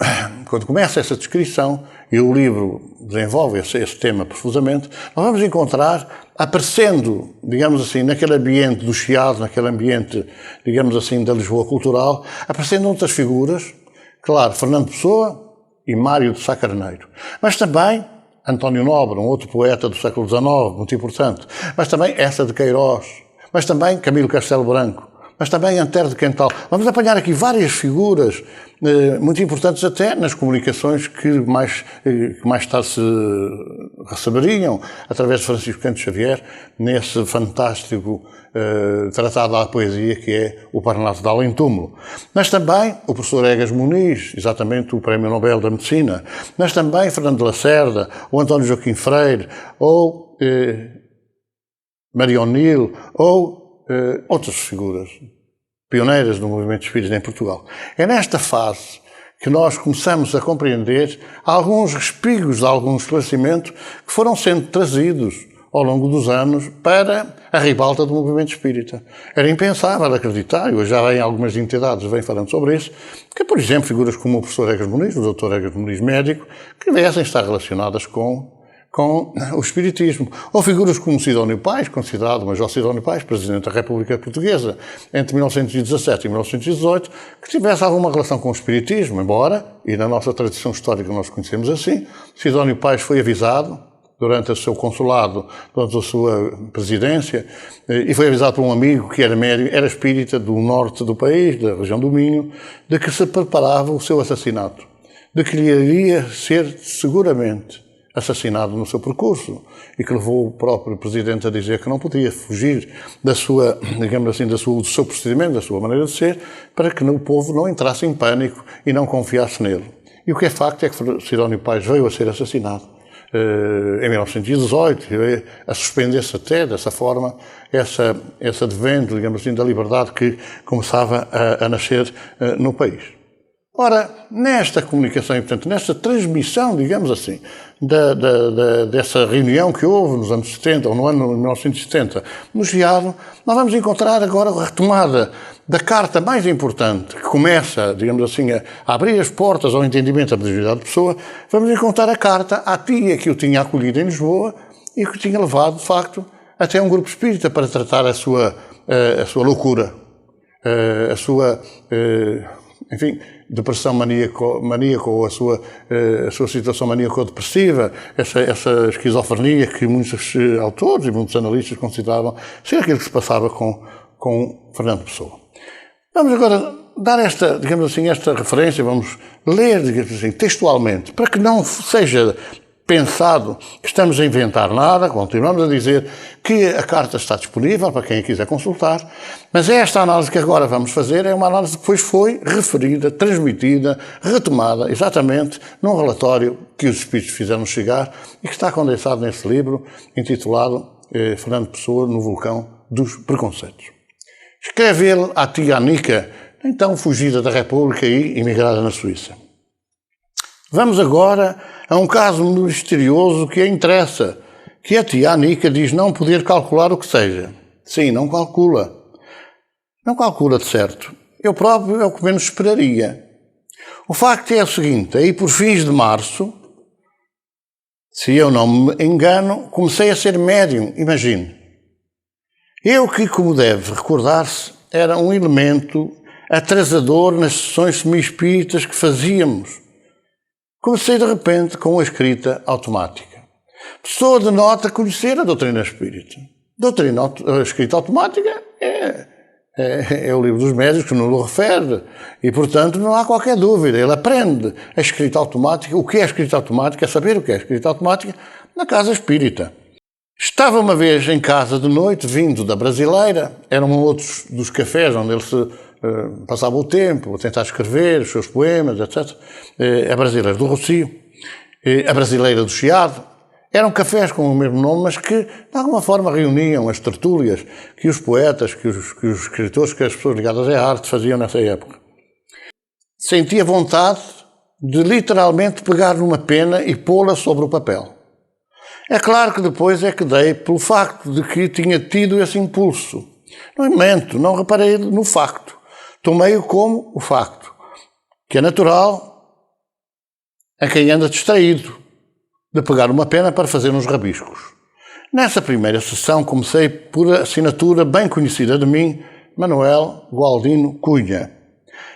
[SPEAKER 2] quando começa essa descrição, e o livro desenvolve esse tema profusamente, nós vamos encontrar aparecendo, digamos assim, naquele ambiente do Chiado, naquele ambiente, digamos assim, da Lisboa cultural, aparecendo outras figuras, claro, Fernando Pessoa e Mário de Sá Carneiro, mas também António Nobre, um outro poeta do século XIX, muito importante, mas também Eça de Queiroz, mas também Camilo Castelo Branco, mas também Antero de Quental. Vamos apanhar aqui várias figuras muito importantes até nas comunicações que mais tarde se receberiam através de Francisco Canto Xavier, nesse fantástico tratado à poesia que é o Parnaso de Além Túmulo. Mas também o professor Egas Muniz, exatamente o Prémio Nobel da Medicina, mas também Fernando Lacerda, ou António Joaquim Freire, ou Maria O'Neill, ou outras figuras pioneiras do movimento espírita em Portugal. É nesta fase que nós começamos a compreender alguns respigos de algum esclarecimento que foram sendo trazidos ao longo dos anos para a ribalta do movimento espírita. Era impensável acreditar, e hoje já em algumas entidades vêm falando sobre isso, que, por exemplo, figuras como o professor Egas Muniz, o doutor Egas Muniz médico, que devessem estar relacionadas com o espiritismo. Ou figuras como Sidónio Pais, considerado Major Sidónio Pais, Presidente da República Portuguesa, entre 1917 e 1918, que tivesse alguma relação com o espiritismo, embora, e na nossa tradição histórica nós conhecemos assim, Sidónio Pais foi avisado, durante o seu consulado, durante a sua presidência, e foi avisado por um amigo que era médico, era espírita do norte do país, da região do Minho, de que se preparava o seu assassinato, de que lhe iria ser seguramente assassinado no seu percurso, e que levou o próprio presidente a dizer que não podia fugir da sua, digamos assim, do seu procedimento, da sua maneira de ser, para que o povo não entrasse em pânico e não confiasse nele. E o que é facto é que Sidónio Pais veio a ser assassinado em 1918, a suspender-se até dessa forma esse advento, digamos assim, da liberdade que começava a nascer no país. Ora, nesta comunicação e, portanto, nesta transmissão, digamos assim, dessa reunião que houve nos anos 70, ou no ano de 1970, no Chiado, nós vamos encontrar agora a retomada da carta mais importante, que começa, digamos assim, a abrir as portas ao entendimento da mediunidade de pessoa. Vamos encontrar a carta à tia que o tinha acolhido em Lisboa e que o tinha levado, de facto, até um grupo espírita para tratar a sua loucura, a sua, enfim, depressão maníaca ou a sua situação maníaco-depressiva, essa esquizofrenia que muitos autores e muitos analistas consideravam ser aquilo que se passava com Fernando Pessoa. Vamos agora dar esta referência, vamos ler, digamos assim, textualmente, para que não seja pensado que estamos a inventar nada. Continuamos a dizer que a carta está disponível para quem a quiser consultar, mas esta análise que agora vamos fazer é uma análise que depois foi referida, transmitida, retomada, exatamente num relatório que os espíritos fizeram chegar e que está condensado nesse livro intitulado Fernando Pessoa no Vulcão dos Preconceitos. Escreve ele à tia Anica, então fugida da República e imigrada na Suíça. Vamos agora a um caso misterioso que a interessa, que a tia Anica diz não poder calcular o que seja. Sim, não calcula. Não calcula de certo. Eu próprio é o que menos esperaria. O facto é o seguinte, aí por fins de março, se eu não me engano, comecei a ser médium, imagine. Eu que, como deve recordar-se, era um elemento atrasador nas sessões semi-espíritas que fazíamos. Comecei de repente com a escrita automática. Pessoa denota conhecer a doutrina espírita. A escrita automática é o livro dos médios que nos refere e, portanto, não há qualquer dúvida. Ele aprende a escrita automática, o que é a escrita automática, a saber o que é a escrita automática, na casa espírita. Estava uma vez em casa de noite, vindo da Brasileira, eram outros dos cafés onde ele se passava o tempo a tentar escrever os seus poemas, etc. A Brasileira do Rocio, a Brasileira do Chiado. Eram cafés com o mesmo nome, mas que, de alguma forma, reuniam as tertúlias que os poetas, que os escritores, que as pessoas ligadas à arte faziam nessa época. Sentia vontade de, literalmente, pegar numa pena e pô-la sobre o papel. É claro que depois é que dei pelo facto de que tinha tido esse impulso. Não mento, não reparei no facto. Tomei-o como o facto, que é natural a quem anda distraído, de pegar uma pena para fazer uns rabiscos. Nessa primeira sessão comecei por assinatura bem conhecida de mim, Manuel Gualdino Cunha.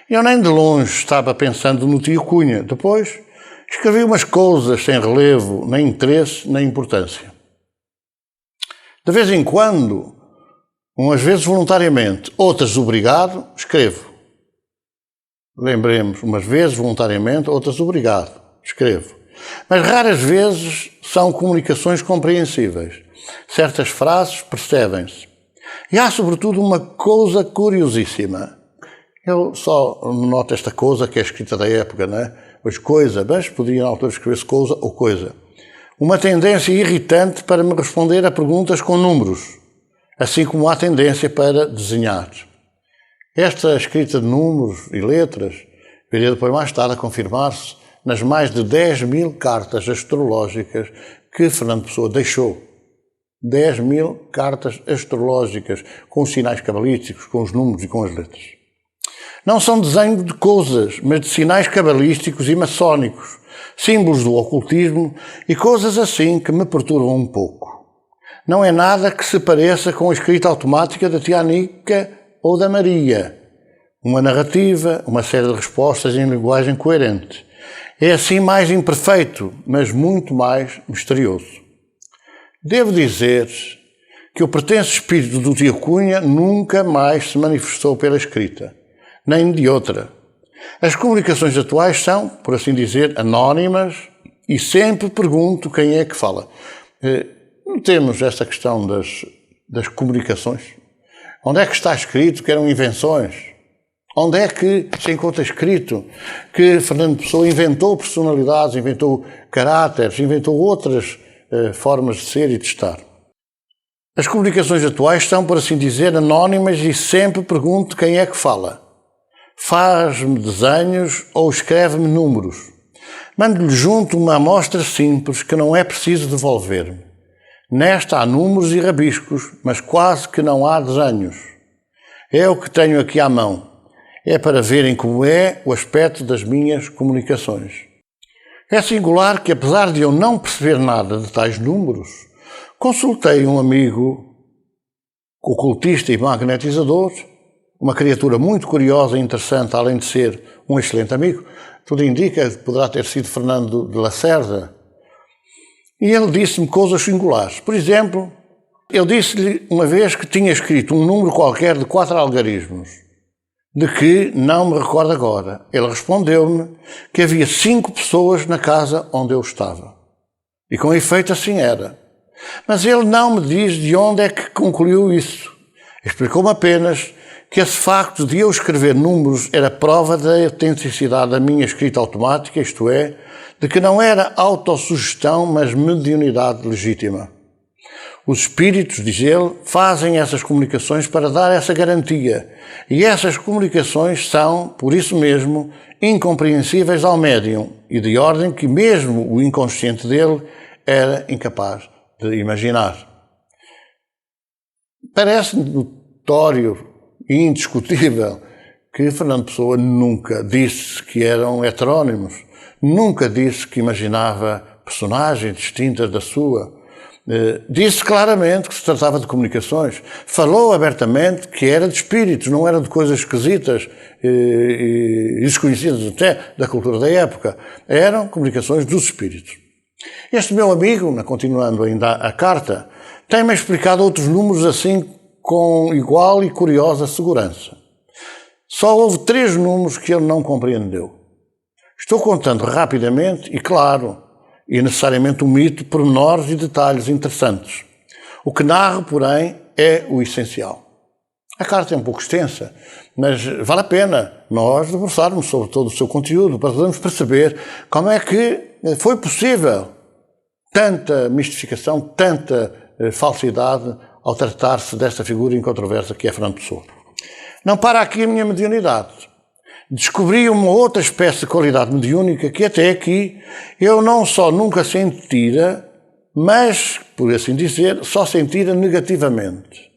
[SPEAKER 2] Eu nem de longe estava pensando no tio Cunha. Depois escrevi umas coisas sem relevo, nem interesse, nem importância. De vez em quando, Umas vezes voluntariamente, outras obrigado, escrevo. Lembremos, umas vezes voluntariamente, outras obrigado, escrevo. Mas raras vezes são comunicações compreensíveis. Certas frases percebem-se. E há, sobretudo, uma coisa curiosíssima. Eu só noto esta coisa, que é escrita da época, não é? Pois coisa, mas podia na altura escrever-se coisa ou coisa. Uma tendência irritante para me responder a perguntas com números, assim como há tendência para desenhar. Esta escrita de números e letras viria depois mais tarde a confirmar-se nas mais de 10.000 cartas astrológicas que Fernando Pessoa deixou. 10.000 cartas astrológicas, com os sinais cabalísticos, com os números e com as letras. Não são desenhos de coisas, mas de sinais cabalísticos e maçónicos, símbolos do ocultismo e coisas assim que me perturbam um pouco. Não é nada que se pareça com a escrita automática da tia Anica ou da Maria. Uma narrativa, uma série de respostas em linguagem coerente. É assim mais imperfeito, mas muito mais misterioso. Devo dizer que o pretenso espírito do tio Cunha nunca mais se manifestou pela escrita, nem de outra. As comunicações atuais são, por assim dizer, anónimas e sempre pergunto quem é que fala. Não temos esta questão das comunicações. Onde é que está escrito que eram invenções? Onde é que se encontra escrito que Fernando Pessoa inventou personalidades, inventou caráteres, inventou outras formas de ser e de estar? As comunicações atuais são, por assim dizer, anónimas e sempre pergunto quem é que fala. Faz-me desenhos ou escreve-me números. Mando-lhe junto uma amostra simples que não é preciso devolver-me. Nesta há números e rabiscos, mas quase que não há desenhos. É o que tenho aqui à mão. É para verem como é o aspecto das minhas comunicações. É singular que, apesar de eu não perceber nada de tais números, consultei um amigo ocultista e magnetizador, uma criatura muito curiosa e interessante, além de ser um excelente amigo. Tudo indica que poderá ter sido Fernando de Lacerda. E ele disse-me coisas singulares. Por exemplo, eu disse-lhe uma vez que tinha escrito um número qualquer de 4 algarismos, de que não me recordo agora. Ele respondeu-me que havia 5 pessoas na casa onde eu estava. E com efeito assim era. Mas ele não me diz de onde é que concluiu isso. Explicou-me apenas que esse facto de eu escrever números era prova da autenticidade da minha escrita automática, isto é, de que não era autossugestão, mas mediunidade legítima. Os espíritos, diz ele, fazem essas comunicações para dar essa garantia. E essas comunicações são, por isso mesmo, incompreensíveis ao médium e de ordem que mesmo o inconsciente dele era incapaz de imaginar. Parece-me notório e indiscutível que Fernando Pessoa nunca disse que eram heterónimos, nunca disse que imaginava personagens distintas da sua. Disse claramente que se tratava de comunicações. Falou abertamente que era de espíritos, não era de coisas esquisitas e desconhecidas até da cultura da época. Eram comunicações dos espíritos. Este meu amigo, continuando ainda a carta, tem-me explicado outros números assim com igual e curiosa segurança. Só houve 3 números que ele não compreendeu. Estou contando rapidamente e, claro, e necessariamente omito pormenores e detalhes interessantes. O que narro, porém, é o essencial. A carta é um pouco extensa, mas vale a pena nós debruçarmos sobre todo o seu conteúdo para podermos perceber como é que foi possível tanta mistificação, tanta falsidade ao tratar-se desta figura incontroversa que é Fernando Pessoa. Não para aqui a minha mediunidade. Descobri uma outra espécie de qualidade mediúnica que até aqui eu não só nunca sentira, mas, por assim dizer, só sentira negativamente.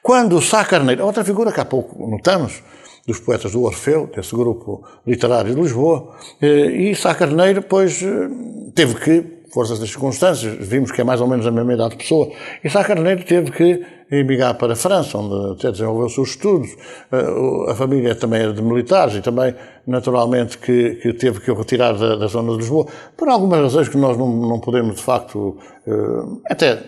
[SPEAKER 2] Quando o Sá Carneiro, outra figura que há pouco notamos, dos poetas do Orfeu, desse grupo literário de Lisboa, e Sá Carneiro, pois, teve que, forças das circunstâncias, vimos que é mais ou menos a mesma idade de Pessoa, e Sá Carneiro teve que emigrar para a França, onde até desenvolveu os seus estudos. A família também era de militares e também, naturalmente, que teve que o retirar da zona de Lisboa, por algumas razões que nós não podemos, de facto, até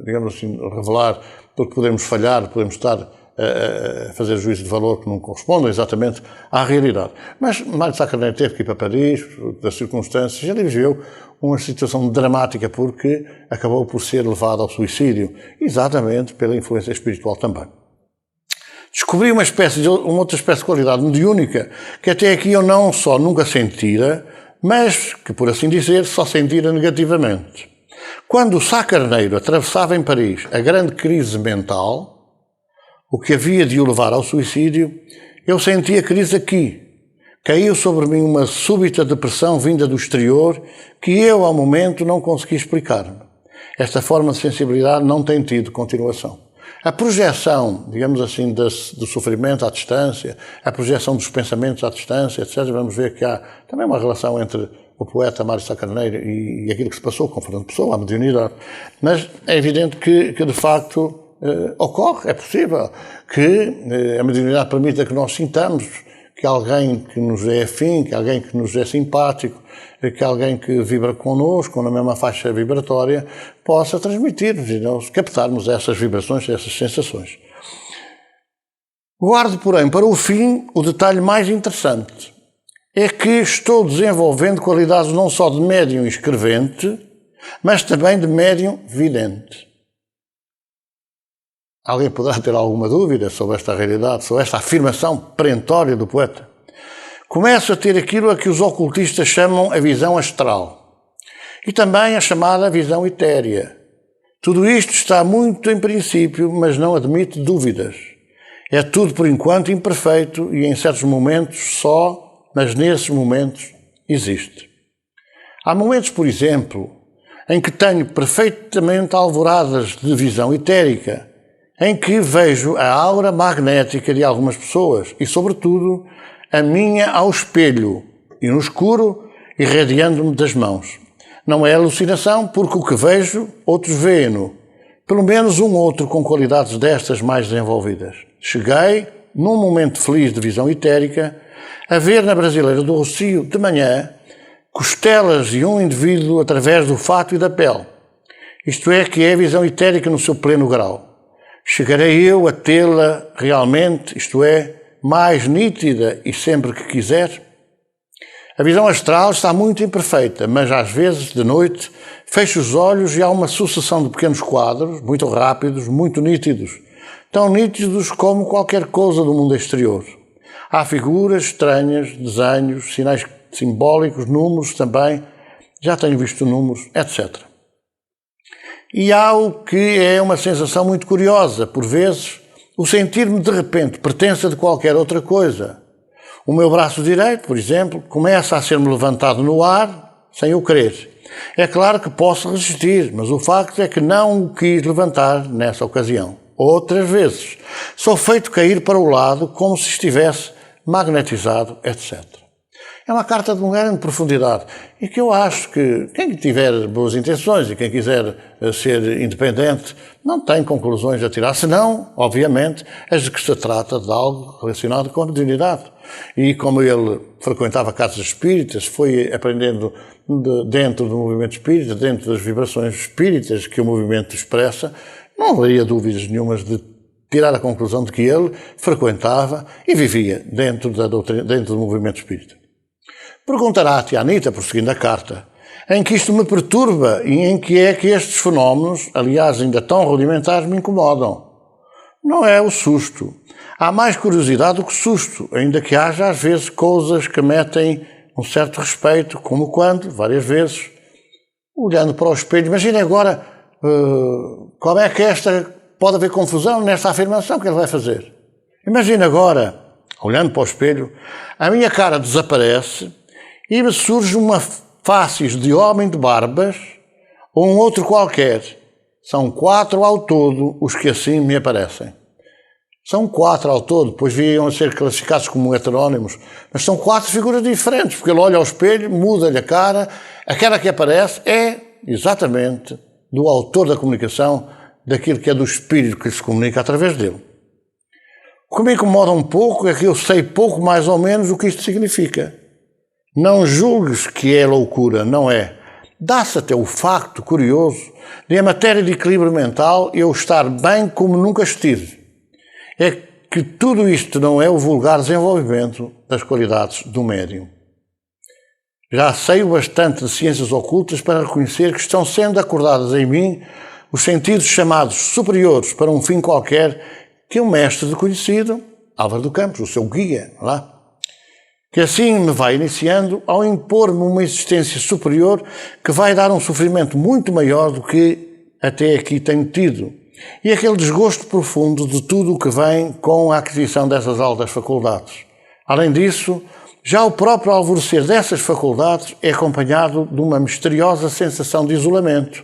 [SPEAKER 2] digamos assim, revelar, porque podemos falhar, podemos estar a fazer juízo de valor que não correspondem exatamente à realidade. Mas Mário Sá Carneiro teve que ir para Paris, das circunstâncias, ele viveu uma situação dramática porque acabou por ser levado ao suicídio, exatamente pela influência espiritual também. Descobri uma outra espécie de qualidade mediúnica que até aqui eu não só nunca sentira, mas que, por assim dizer, só sentira negativamente. Quando Sá Carneiro atravessava em Paris a grande crise mental, o que havia de o levar ao suicídio, eu senti a crise aqui. Caiu sobre mim uma súbita depressão vinda do exterior que eu, ao momento, não consegui explicar-me. Esta forma de sensibilidade não tem tido continuação. A projeção, digamos assim, do sofrimento à distância, a projeção dos pensamentos à distância, etc., vamos ver que há também uma relação entre o poeta Mário Sá Carneiro e aquilo que se passou com Fernando Pessoa, a mediunidade. Mas é evidente que de facto, ocorre, é possível que a mediunidade permita que nós sintamos que alguém que nos é afim, que alguém que nos é simpático, que alguém que vibra connosco, na mesma faixa vibratória, possa transmitir-nos e nós captarmos essas vibrações, essas sensações. Guardo, porém, para o fim o detalhe mais interessante. É que estou desenvolvendo qualidades não só de médium escrevente, mas também de médium vidente. Alguém poderá ter alguma dúvida sobre esta realidade, sobre esta afirmação perentória do poeta? Começo a ter aquilo a que os ocultistas chamam a visão astral e também a chamada visão etérea. Tudo isto está muito em princípio, mas não admite dúvidas. É tudo por enquanto imperfeito e em certos momentos só, mas nesses momentos existe. Há momentos, por exemplo, em que tenho perfeitamente alvoradas de visão etérica, em que vejo a aura magnética de algumas pessoas e, sobretudo, a minha ao espelho e no escuro, irradiando-me das mãos. Não é alucinação, porque o que vejo, outros veem-no. Pelo menos um outro com qualidades destas mais desenvolvidas. Cheguei, num momento feliz de visão etérica, a ver na Brasileira do Rocio, de manhã, costelas de um indivíduo através do fato e da pele. Isto é, que é a visão etérica no seu pleno grau. Chegarei eu a tê-la realmente, isto é, mais nítida e sempre que quiser? A visão astral está muito imperfeita, mas às vezes, de noite, fecho os olhos e há uma sucessão de pequenos quadros, muito rápidos, muito nítidos, tão nítidos como qualquer coisa do mundo exterior. Há figuras estranhas, desenhos, sinais simbólicos, números também, já tenho visto números, etc. E há o que é uma sensação muito curiosa, por vezes, o sentir-me de repente pertença de qualquer outra coisa. O meu braço direito, por exemplo, começa a ser-me levantado no ar, sem eu querer. É claro que posso resistir, mas o facto é que não o quis levantar nessa ocasião. Outras vezes, sou feito cair para o lado como se estivesse magnetizado, etc. É uma carta de uma grande profundidade e que eu acho que quem tiver boas intenções e quem quiser ser independente não tem conclusões a tirar, senão, obviamente, as de que se trata de algo relacionado com a mediunidade. E como ele frequentava casas espíritas, foi aprendendo dentro do movimento espírita, dentro das vibrações espíritas que o movimento expressa, não haveria dúvidas nenhumas de tirar a conclusão de que ele frequentava e vivia dentro do movimento espírita. Perguntará a tia Anita, prosseguindo a carta, em que isto me perturba e em que é que estes fenómenos, aliás ainda tão rudimentares, me incomodam. Não é o susto. Há mais curiosidade do que susto, ainda que haja às vezes coisas que metem um certo respeito, como quando, várias vezes, olhando para o espelho, imagine agora como é que pode haver confusão nesta afirmação que ele vai fazer. Imagine agora, olhando para o espelho, a minha cara desaparece e me surge uma faces de homem de barbas ou um outro qualquer. São 4 ao todo os que assim me aparecem. São 4 ao todo, pois viam a ser classificados como heterónimos, mas são 4 figuras diferentes, porque ele olha ao espelho, muda-lhe a cara que aparece é exatamente do autor da comunicação, daquilo que é do espírito que se comunica através dele. O que me incomoda um pouco é que eu sei pouco mais ou menos o que isto significa. Não julgues que é loucura, não é. dá-se até o facto curioso de, em matéria de equilíbrio mental, eu estar bem como nunca estive. É que tudo isto não é o vulgar desenvolvimento das qualidades do médium. Já sei o bastante de ciências ocultas para reconhecer que estão sendo acordadas em mim os sentidos chamados superiores para um fim qualquer que um mestre conhecido, Álvaro do Campos, o seu guia, lá, que assim me vai iniciando ao impor-me uma existência superior que vai dar um sofrimento muito maior do que até aqui tenho tido. E aquele desgosto profundo de tudo o que vem com a aquisição dessas altas faculdades. Além disso, já o próprio alvorecer dessas faculdades é acompanhado de uma misteriosa sensação de isolamento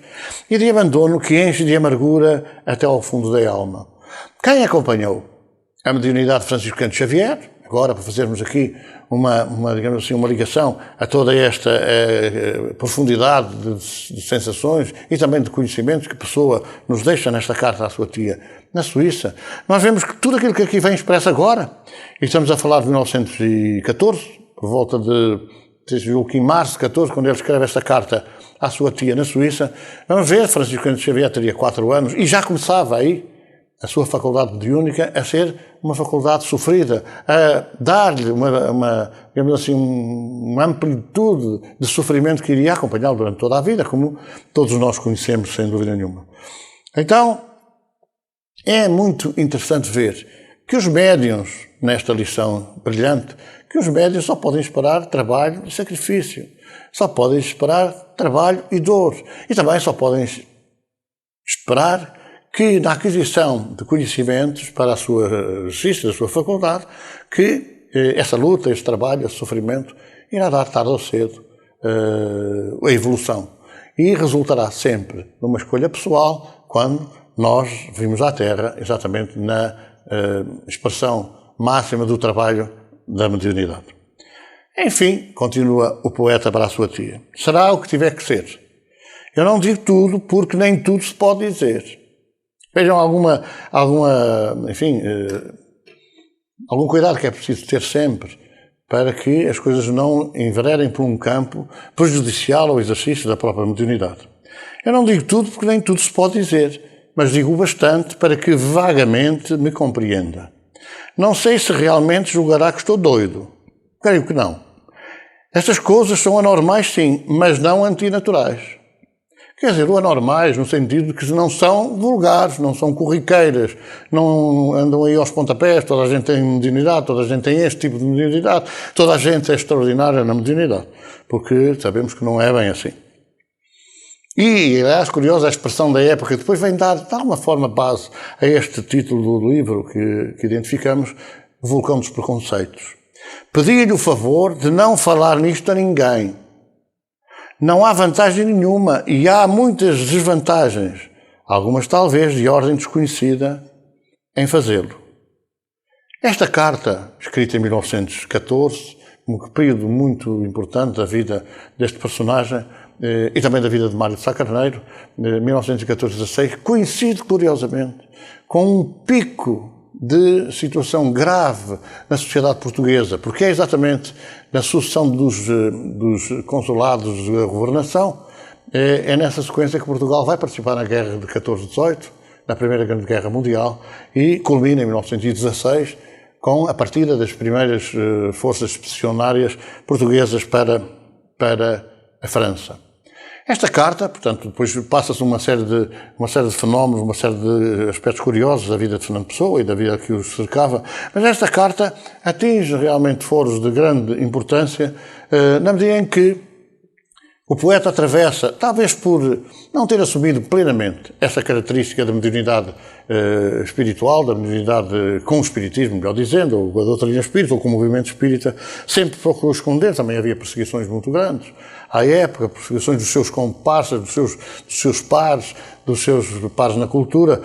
[SPEAKER 2] e de abandono que enche de amargura até ao fundo da alma. Quem acompanhou a mediunidade de Francisco Canto Xavier, agora para fazermos aqui digamos assim, uma ligação a toda esta profundidade de sensações e também de conhecimentos que a pessoa nos deixa nesta carta à sua tia na Suíça, nós vemos que tudo aquilo que aqui vem expresso agora, e estamos a falar de 1914, por volta de em março de 14, quando ele escreve esta carta à sua tia na Suíça, vamos ver, Francisco Canto Xavier teria 4 anos e já começava aí a sua faculdade mediúnica a ser uma faculdade sofrida, a dar-lhe digamos assim, uma amplitude de sofrimento que iria acompanhá-lo durante toda a vida, como todos nós conhecemos, sem dúvida nenhuma. Então, é muito interessante ver que os médiuns, nesta lição brilhante, que os médiuns só podem esperar trabalho e sacrifício, só podem esperar trabalho e dor, e também só podem esperar que na aquisição de conhecimentos para a sua exercício, da sua faculdade, que essa luta, esse trabalho, esse sofrimento, irá dar tarde ou cedo a evolução. E resultará sempre numa escolha pessoal quando nós vimos à Terra exatamente na expressão máxima do trabalho da mediunidade. Enfim, continua o poeta para a sua tia, será o que tiver que ser. Eu não digo tudo porque nem tudo se pode dizer. Vejam algum cuidado que é preciso ter sempre para que as coisas não envererem por um campo prejudicial ao exercício da própria mediunidade. Eu não digo tudo porque nem tudo se pode dizer, mas digo bastante para que vagamente me compreenda. Não sei se realmente julgará que estou doido. Creio que não. Estas coisas são anormais, sim, mas não antinaturais. Quer dizer, o anormais no sentido de que não são vulgares, não são corriqueiras, não andam aí aos pontapés, toda a gente tem mediunidade, toda a gente tem este tipo de mediunidade, toda a gente é extraordinária na mediunidade, porque sabemos que não é bem assim. E, aliás, curiosa a expressão da época, depois vem dar, de alguma forma, base a este título do livro que identificamos, O Vulcão dos Preconceitos. Pedi-lhe o favor de não falar nisto a ninguém. Não há vantagem nenhuma e há muitas desvantagens, algumas talvez de ordem desconhecida, em fazê-lo. Esta carta, escrita em 1914, um período muito importante da vida deste personagem e também da vida de Mário de Sá Carneiro, 1914-16, coincide curiosamente com um pico de situação grave na sociedade portuguesa, porque é exatamente na sucessão dos consulados de governação, é nessa sequência que Portugal vai participar na guerra de 14-18, na Primeira Grande Guerra Mundial, e culmina em 1916 com a partida das primeiras forças expedicionárias portuguesas para a França. Esta carta, portanto, depois passa-se uma série de fenómenos, uma série de aspectos curiosos da vida de Fernando Pessoa e da vida que os cercava, mas esta carta atinge realmente foros de grande importância na medida em que o poeta atravessa, talvez por não ter assumido plenamente essa característica da mediunidade espiritual, da mediunidade com o espiritismo, melhor dizendo, ou a doutrina espírita, ou com o movimento espírita, sempre procurou esconder, também havia perseguições muito grandes. À época, perseguições dos seus comparsas, dos seus pares na cultura,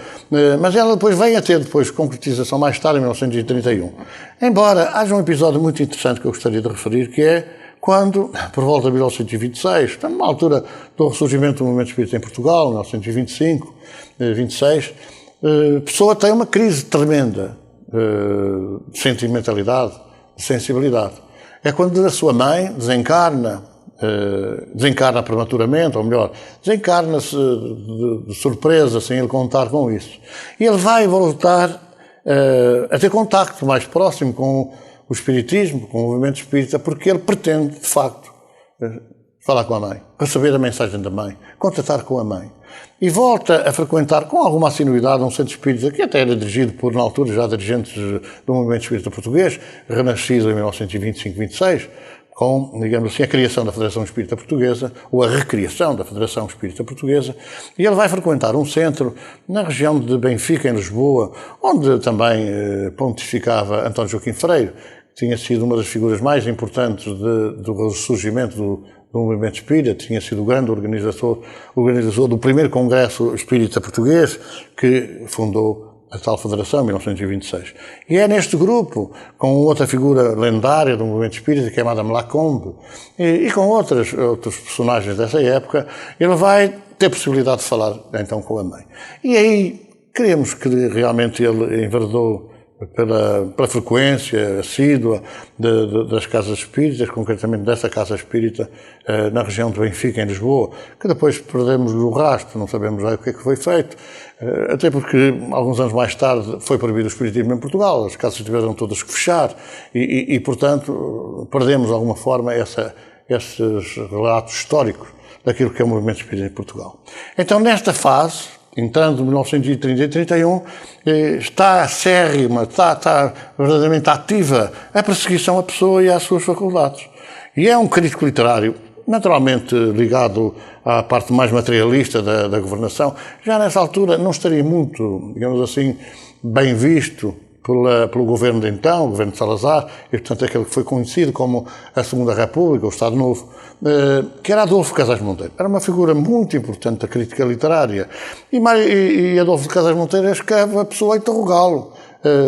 [SPEAKER 2] mas ela depois vem a ter concretização mais tarde, em 1931. Embora haja um episódio muito interessante que eu gostaria de referir, que é quando, por volta de 1926, numa altura do ressurgimento do movimento espírita em Portugal, 1925, 26, Pessoa tem uma crise tremenda de sentimentalidade, de sensibilidade. É quando a sua mãe desencarna desencarna prematuramente, ou melhor, desencarna-se de surpresa, sem ele contar com isso. E ele vai voltar a ter contacto mais próximo com o espiritismo, com o movimento espírita, porque ele pretende, de facto, falar com a mãe, receber a mensagem da mãe, contatar com a mãe. E volta a frequentar com alguma assiduidade um centro espírita que até era dirigido por, na altura, já dirigentes do movimento espírita português, renascido em 1925-26, com, digamos assim, a criação da Federação Espírita Portuguesa, ou a recriação da Federação Espírita Portuguesa, e ele vai frequentar um centro na região de Benfica, em Lisboa, onde também pontificava António Joaquim Freire, que tinha sido uma das figuras mais importantes do ressurgimento do movimento espírita, tinha sido o grande organizador do primeiro Congresso Espírita Português, que fundou a tal Federação, em 1926. E é neste grupo, com outra figura lendária do movimento espírita, que é Madame Lacombe, e com outros personagens dessa época, ele vai ter possibilidade de falar, então, com a mãe. E aí, queremos que realmente ele enverdou pela frequência assídua das casas espíritas, concretamente dessa casa espírita na região de Benfica, em Lisboa, que depois perdemos o rastro, não sabemos já o que é que foi feito, até porque alguns anos mais tarde foi proibido o espiritismo em Portugal, as casas tiveram todas que fechar e portanto, perdemos de alguma forma esses relatos históricos daquilo que é o movimento espírita em Portugal. Então, nesta fase, entrando em 1930 e 31, está acérrima, está verdadeiramente ativa a perseguição à pessoa e às suas faculdades. E é um crítico literário, naturalmente ligado à parte mais materialista da governação. Já nessa altura não estaria muito, digamos assim, bem visto pelo governo de então, o governo de Salazar, e portanto aquele que foi conhecido como a Segunda República, o Estado Novo, que era Adolfo Casais Monteiro. Era uma figura muito importante da crítica literária. E Adolfo Casais Monteiro escreve a pessoa a interrogá-lo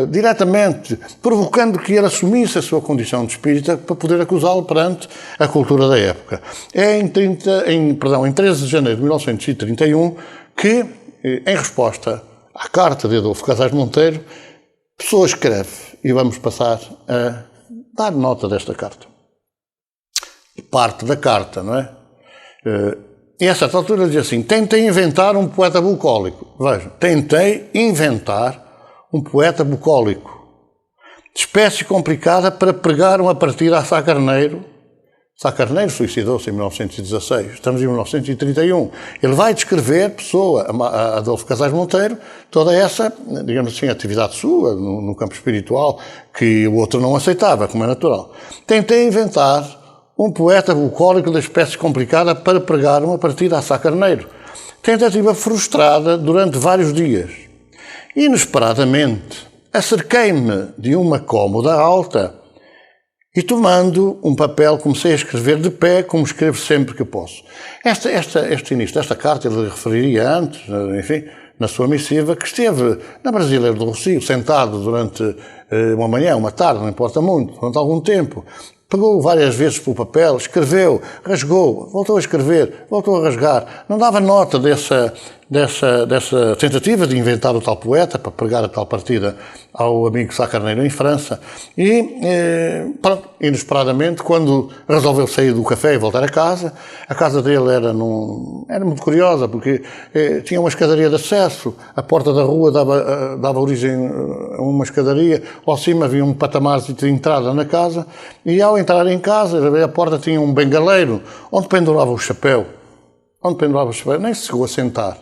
[SPEAKER 2] diretamente, provocando que ele assumisse a sua condição de espírita para poder acusá-lo perante a cultura da época. É em 13 de janeiro de 1931 que, em resposta à carta de Adolfo Casais Monteiro, Pessoa escreve, e vamos passar a dar nota desta carta. Parte da carta, não é? E a certa altura diz assim: tentei inventar um poeta bucólico. Vejam, tentei inventar um poeta bucólico. Espécie complicada para pregar uma partida a Sá Carneiro. Sá Carneiro suicidou-se em 1916, estamos em 1931. Ele vai descrever, pessoa, a Adolfo Casais Monteiro, toda essa, digamos assim, atividade sua, no campo espiritual, que o outro não aceitava, como é natural. Tentei inventar um poeta bucólico da espécie complicada para pregar uma partida a Sá Carneiro. Tentativa frustrada durante vários dias. Inesperadamente, acerquei-me de uma cômoda alta e, tomando um papel, comecei a escrever de pé, como escrevo sempre que posso. Este início desta carta, ele referiria antes, enfim, na sua missiva, que esteve na Brasileira do Rossio, sentado durante uma manhã, uma tarde, não importa muito, durante algum tempo. Pegou várias vezes pelo papel, escreveu, rasgou, voltou a escrever, voltou a rasgar. Não dava nota dessa tentativa de inventar o tal poeta para pregar a tal partida ao amigo Sá Carneiro em França. E, pronto, inesperadamente, quando resolveu sair do café e voltar a casa dele era muito curiosa, porque tinha uma escadaria de acesso, a porta da rua dava origem a uma escadaria, ao cima havia um patamar de entrada na casa, e ao entrar em casa, a porta tinha um bengaleiro, onde pendurava o chapéu, nem se chegou a sentar.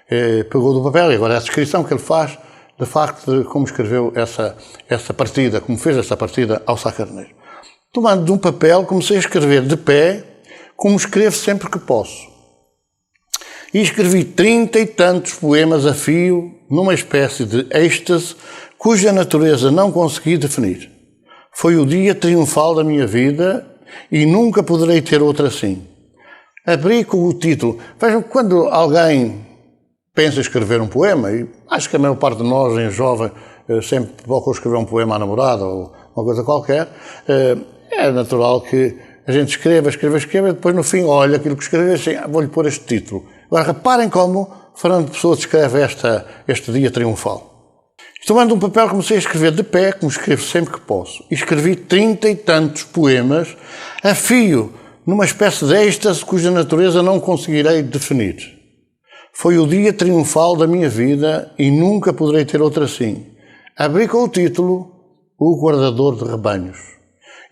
[SPEAKER 2] Pegou do papel, e agora é a descrição que ele faz, de facto, de como escreveu essa partida, como fez essa partida ao Sá Carneiro. Tomando de um papel, comecei a escrever de pé, como escrevo sempre que posso. E escrevi 30 e tantos poemas a fio, numa espécie de êxtase, cuja natureza não consegui definir. Foi o dia triunfal da minha vida, e nunca poderei ter outro assim. Abri com o título. Vejam, quando alguém pensa em escrever um poema, e acho que a maior parte de nós, em jovem, sempre procura escrever um poema à namorada ou uma coisa qualquer, é natural que a gente escreva, e depois no fim olha aquilo que escreveu e assim, vou-lhe pôr este título. Agora reparem como Fernando Pessoa descreve este dia triunfal. Tomando um papel, comecei a escrever de pé, como escrevo sempre que posso. E escrevi 30 e tantos poemas a fio, numa espécie de êxtase cuja natureza não conseguirei definir. Foi o dia triunfal da minha vida e nunca poderei ter outra assim. Abri com o título O Guardador de Rebanhos.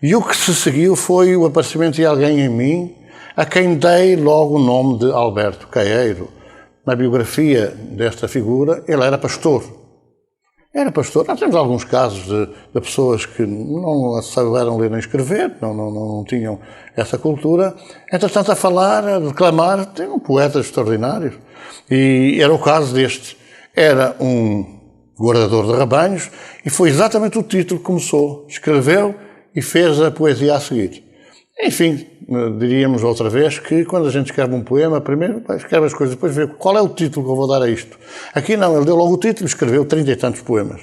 [SPEAKER 2] E o que se seguiu foi o aparecimento de alguém em mim, a quem dei logo o nome de Alberto Caeiro. Na biografia desta figura, ele era pastor. Era pastor. Nós temos alguns casos de pessoas que não souberam ler nem escrever, não tinham essa cultura. Entretanto, a falar, a declamar, tem um poeta extraordinário. E era o caso deste. Era um guardador de rebanhos e foi exatamente o título que começou. Escreveu e fez a poesia a seguir. Enfim, diríamos outra vez que quando a gente escreve um poema, primeiro escreve as coisas, depois vê qual é o título que eu vou dar a isto. Aqui não, ele deu logo o título e escreveu 30 e tantos poemas.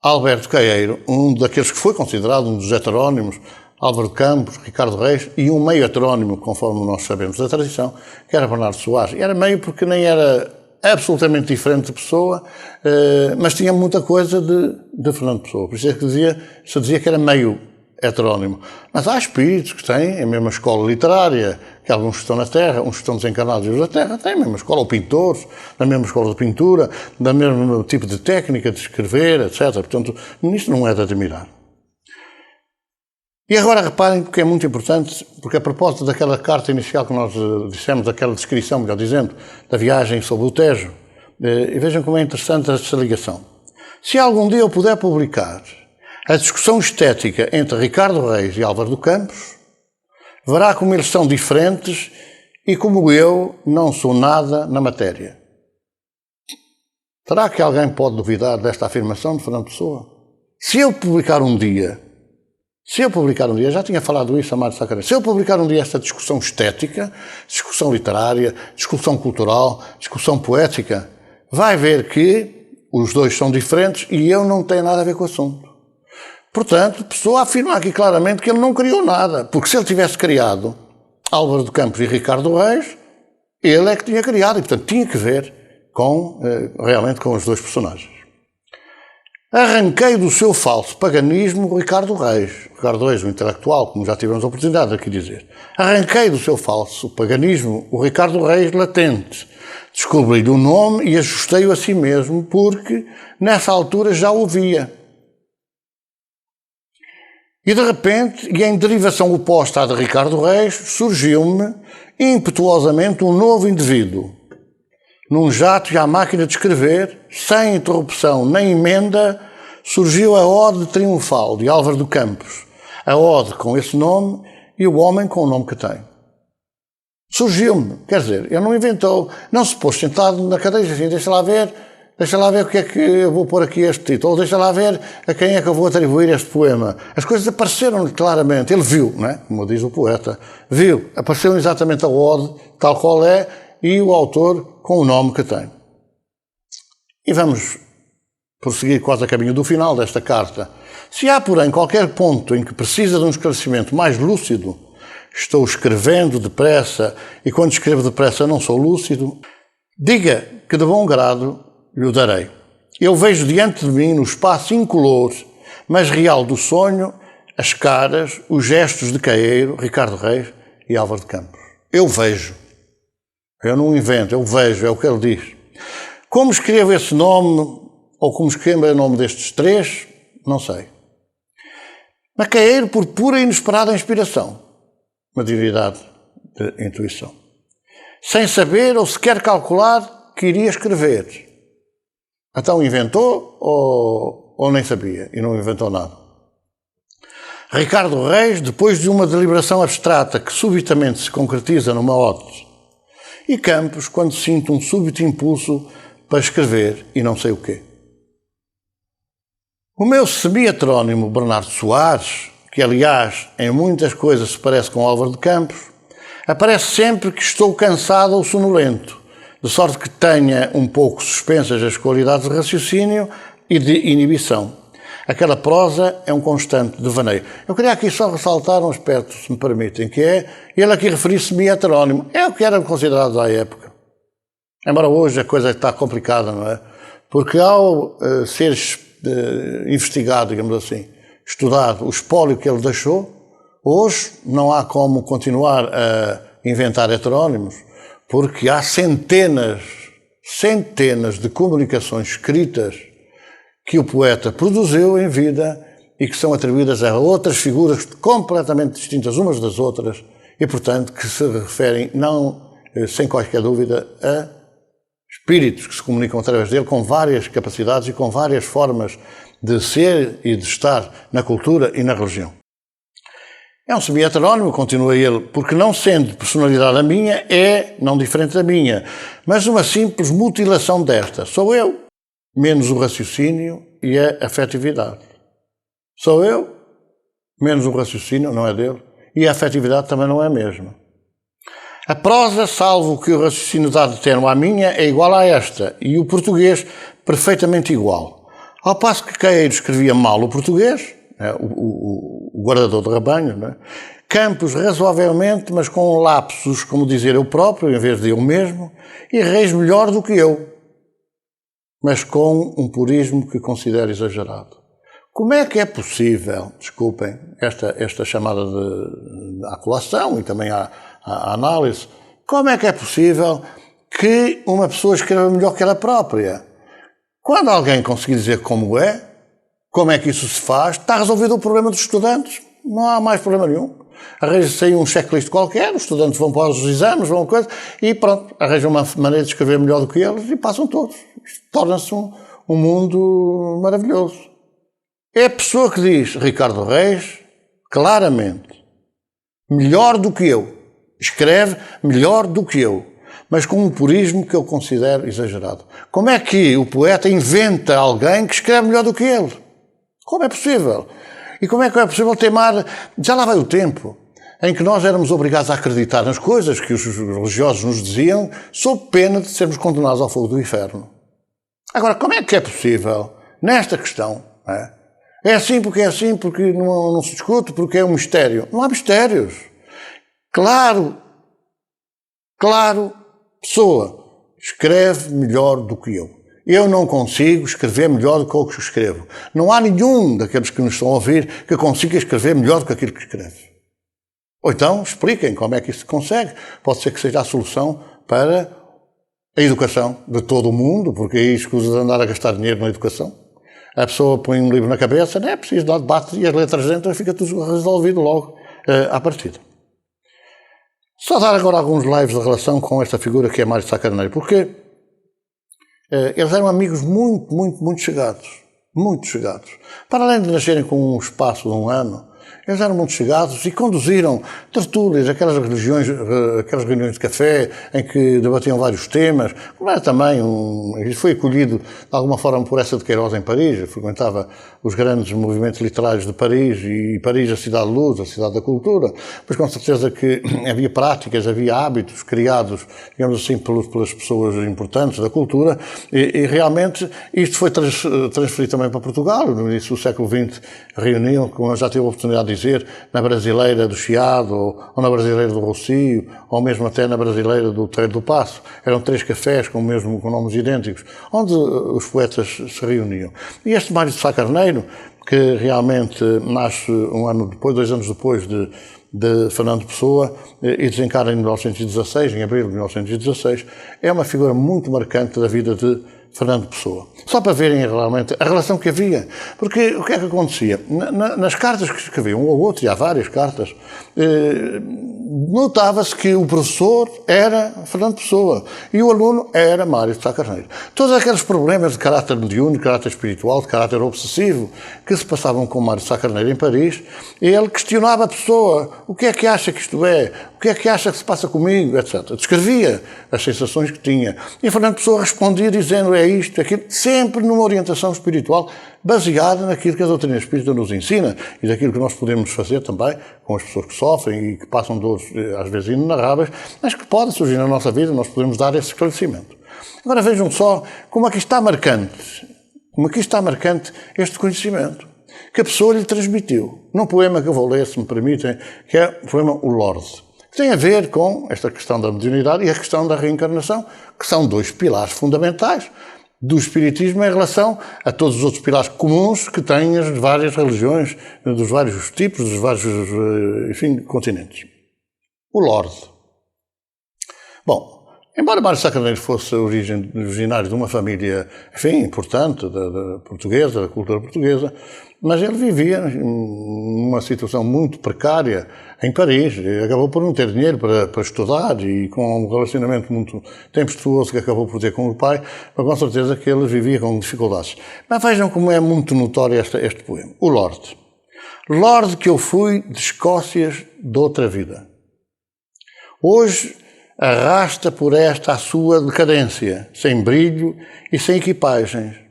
[SPEAKER 2] Alberto Caeiro, um daqueles que foi considerado um dos heterónimos, Álvaro de Campos, Ricardo Reis, e um meio heterónimo, conforme nós sabemos da tradição, que era Bernardo Soares. E era meio porque nem era absolutamente diferente de Pessoa, mas tinha muita coisa de Fernando Pessoa. Por isso é que se dizia que era meio heterónimo. Mas há espíritos que têm a mesma escola literária, que alguns estão na Terra, uns estão desencarnados e os da Terra têm a mesma escola, ou pintores, da mesma escola de pintura, da mesmo tipo de técnica de escrever, etc. Portanto, nisso não é de admirar. E agora reparem, porque é muito importante, porque a propósito daquela carta inicial que nós dissemos, daquela descrição, melhor dizendo, da viagem sobre o Tejo, e vejam como é interessante essa ligação. Se algum dia eu puder publicar a discussão estética entre Ricardo Reis e Álvaro de Campos, verá como eles são diferentes e como eu não sou nada na matéria. Será que alguém pode duvidar desta afirmação de Fernando Pessoa? Se eu publicar um dia, já tinha falado isso a Mário Sacramento, se eu publicar um dia esta discussão estética, discussão literária, discussão cultural, discussão poética, vai ver que os dois são diferentes e eu não tenho nada a ver com o assunto. Portanto, Pessoa afirma aqui claramente que ele não criou nada, porque se ele tivesse criado Álvaro de Campos e Ricardo Reis, ele é que tinha criado, e portanto tinha que ver realmente com os dois personagens. Arranquei do seu falso paganismo o Ricardo Reis, um intelectual, como já tivemos a oportunidade de aqui dizer. Arranquei do seu falso paganismo o Ricardo Reis latente, descobri-lhe o nome e ajustei-o a si mesmo, porque nessa altura já o via. E de repente, e em derivação oposta à de Ricardo Reis, surgiu-me impetuosamente um novo indivíduo. Num jato e à máquina de escrever, sem interrupção nem emenda, surgiu a ode triunfal de Álvaro de Campos, a ode com esse nome e o homem com o nome que tem. Surgiu-me, quer dizer, ele não inventou, não se pôs sentado na cadeira assim, deixa lá ver o que é que eu vou pôr aqui este título, ou deixa lá ver a quem é que eu vou atribuir este poema. As coisas apareceram claramente, ele viu, não é? Como diz o poeta, viu, apareceu exatamente a ode, tal qual é, e o autor com o nome que tem. E vamos prosseguir quase a caminho do final desta carta. Se há, porém, qualquer ponto em que precisa de um esclarecimento mais lúcido, estou escrevendo depressa, e quando escrevo depressa não sou lúcido, diga que de bom grado lhe o darei. Eu vejo diante de mim, no espaço incolor, mas real do sonho, as caras, os gestos de Caeiro, Ricardo Reis e Álvaro de Campos. Eu vejo. Eu não invento, eu vejo, é o que ele diz. Como escrevo esse nome, ou como escrevo o nome destes três, não sei. Mas Caeiro, por pura e inesperada inspiração, uma divindade de intuição, sem saber ou sequer calcular que iria escrever. Então inventou ou nem sabia e não inventou nada. Ricardo Reis, depois de uma deliberação abstrata que subitamente se concretiza numa ode. E Campos, quando sinto um súbito impulso para escrever e não sei o quê. O meu semi-heterónimo Bernardo Soares, que aliás em muitas coisas se parece com Álvaro de Campos, aparece sempre que estou cansado ou sonolento, de sorte que tenha um pouco suspensas as qualidades de raciocínio e de inibição. Aquela prosa é um constante devaneio. Eu queria aqui só ressaltar um aspecto, se me permitem, que é ele aqui referir-se-me heterónimo. É o que era considerado à época. Embora hoje a coisa está complicada, não é? Porque ao ser investigado, digamos assim, estudado o espólio que ele deixou, Hoje não há como continuar a inventar heterónimos, porque há centenas de comunicações escritas que o poeta produziu em vida e que são atribuídas a outras figuras completamente distintas umas das outras e, portanto, que se referem, não sem qualquer dúvida, a espíritos que se comunicam através dele com várias capacidades e com várias formas de ser e de estar na cultura e na religião. É um semi-heterónimo, continua ele, porque não sendo personalidade a minha, é não diferente da minha, mas uma simples mutilação desta. Sou eu, menos o raciocínio e a afetividade. Sou eu, menos o raciocínio, não é dele, e a afetividade também não é a mesma. A prosa, salvo que o raciocínio dado termo à minha, é igual a esta, e o português perfeitamente igual. Ao passo que Queiro escrevia mal o português, o guardador de rebanho, não é? Campos razoavelmente, mas com lapsos, como dizer eu próprio, em vez de eu mesmo, e Reis melhor do que eu, mas com um purismo que considero exagerado. Como é que é possível, desculpem, esta chamada à colação e também à análise, como é que é possível que uma pessoa escreva melhor que ela própria? Quando alguém conseguir dizer como é que isso se faz, está resolvido o problema dos estudantes. Não há mais problema nenhum. Arranja-se aí um checklist qualquer, os estudantes vão para os exames, vão coisa, e pronto, arranjam uma maneira de escrever melhor do que eles e passam todos. Torna-se um mundo maravilhoso. É a pessoa que diz, Ricardo Reis, claramente, melhor do que eu, escreve melhor do que eu, mas com um purismo que eu considero exagerado. Como é que o poeta inventa alguém que escreve melhor do que ele? Como é possível? E como é que é possível teimar? Já lá vai o tempo em que nós éramos obrigados a acreditar nas coisas que os religiosos nos diziam, sob pena de sermos condenados ao fogo do inferno. Agora, como é que é possível, nesta questão, é assim porque não se discute, porque é um mistério. Não há mistérios. Claro, pessoa, escreve melhor do que eu. Eu não consigo escrever melhor do que o que escrevo. Não há nenhum daqueles que nos estão a ouvir que consiga escrever melhor do que aquilo que escreve. Ou então, expliquem como é que isso se consegue. Pode ser que seja a solução para a educação de todo o mundo, porque aí escusa de andar a gastar dinheiro na educação. A pessoa põe um livro na cabeça, não é preciso dar debate e as letras entram e fica tudo resolvido logo à partida. Só dar agora alguns lives de relação com esta figura que é Mário de Sá Carneiro, porque eles eram amigos muito chegados. Muito chegados. Para além de nascerem com um espaço de um ano, eles eram muito chegados e conduziram tertúlias, aquelas reuniões de café em que debatiam vários temas, como era também foi acolhido de alguma forma por essa de Queiroz em Paris. Eu frequentava os grandes movimentos literários de Paris, e Paris a cidade de luz, a cidade da cultura, mas com certeza que havia práticas, havia hábitos criados, digamos assim, pelas pessoas importantes da cultura, e realmente isto foi transferido também para Portugal. No início do século XX reuniam, como eu já tive a oportunidade de dizer, na Brasileira do Chiado, ou na Brasileira do Rocio, ou mesmo até na Brasileira do Terreiro do Paço. Eram 3 cafés com nomes idênticos, onde os poetas se reuniam. E este Mário de Sá Carneiro, que realmente nasce 2 anos depois de Fernando Pessoa e desencarna em 1916, em abril de 1916, é uma figura muito marcante da vida de Fernando Pessoa. Só para verem realmente a relação que havia. Porque o que é que acontecia? Nas cartas que escreviam, um ou outro, e há várias cartas, notava-se que o professor era Fernando Pessoa e o aluno era Mário de Sá Carneiro. Todos aqueles problemas de caráter mediúnico, de caráter espiritual, de caráter obsessivo que se passavam com Mário de Sá Carneiro em Paris, ele questionava a pessoa: o que é que acha que isto é? O que é que acha que se passa comigo? Etc. Descrevia as sensações que tinha. E Fernando Pessoa respondia dizendo: é isto, aquilo, sempre numa orientação espiritual baseada naquilo que a doutrina espírita nos ensina e daquilo que nós podemos fazer também com as pessoas que sofrem e que passam dores, às vezes inenarráveis, mas que podem surgir na nossa vida. Nós podemos dar esse esclarecimento. Agora vejam só como aqui está marcante este conhecimento que a pessoa lhe transmitiu num poema que eu vou ler, se me permitem, que é o poema O Lorde, que tem a ver com esta questão da mediunidade e a questão da reencarnação, que são 2 pilares fundamentais do Espiritismo em relação a todos os outros pilares comuns que têm as várias religiões, dos vários tipos, dos vários, enfim, continentes. O Lorde. Bom, embora Mário Sá Carneiro fosse originário de uma família, enfim, importante, da portuguesa, da cultura portuguesa, mas ele vivia numa situação muito precária em Paris. Acabou por não ter dinheiro para estudar e com um relacionamento muito tempestuoso que acabou por ter com o pai, mas com certeza que ele vivia com dificuldades. Mas vejam como é muito notório este poema. O Lorde. Lorde que eu fui de Escócias de outra vida. Hoje arrasta por esta a sua decadência, sem brilho e sem equipagens.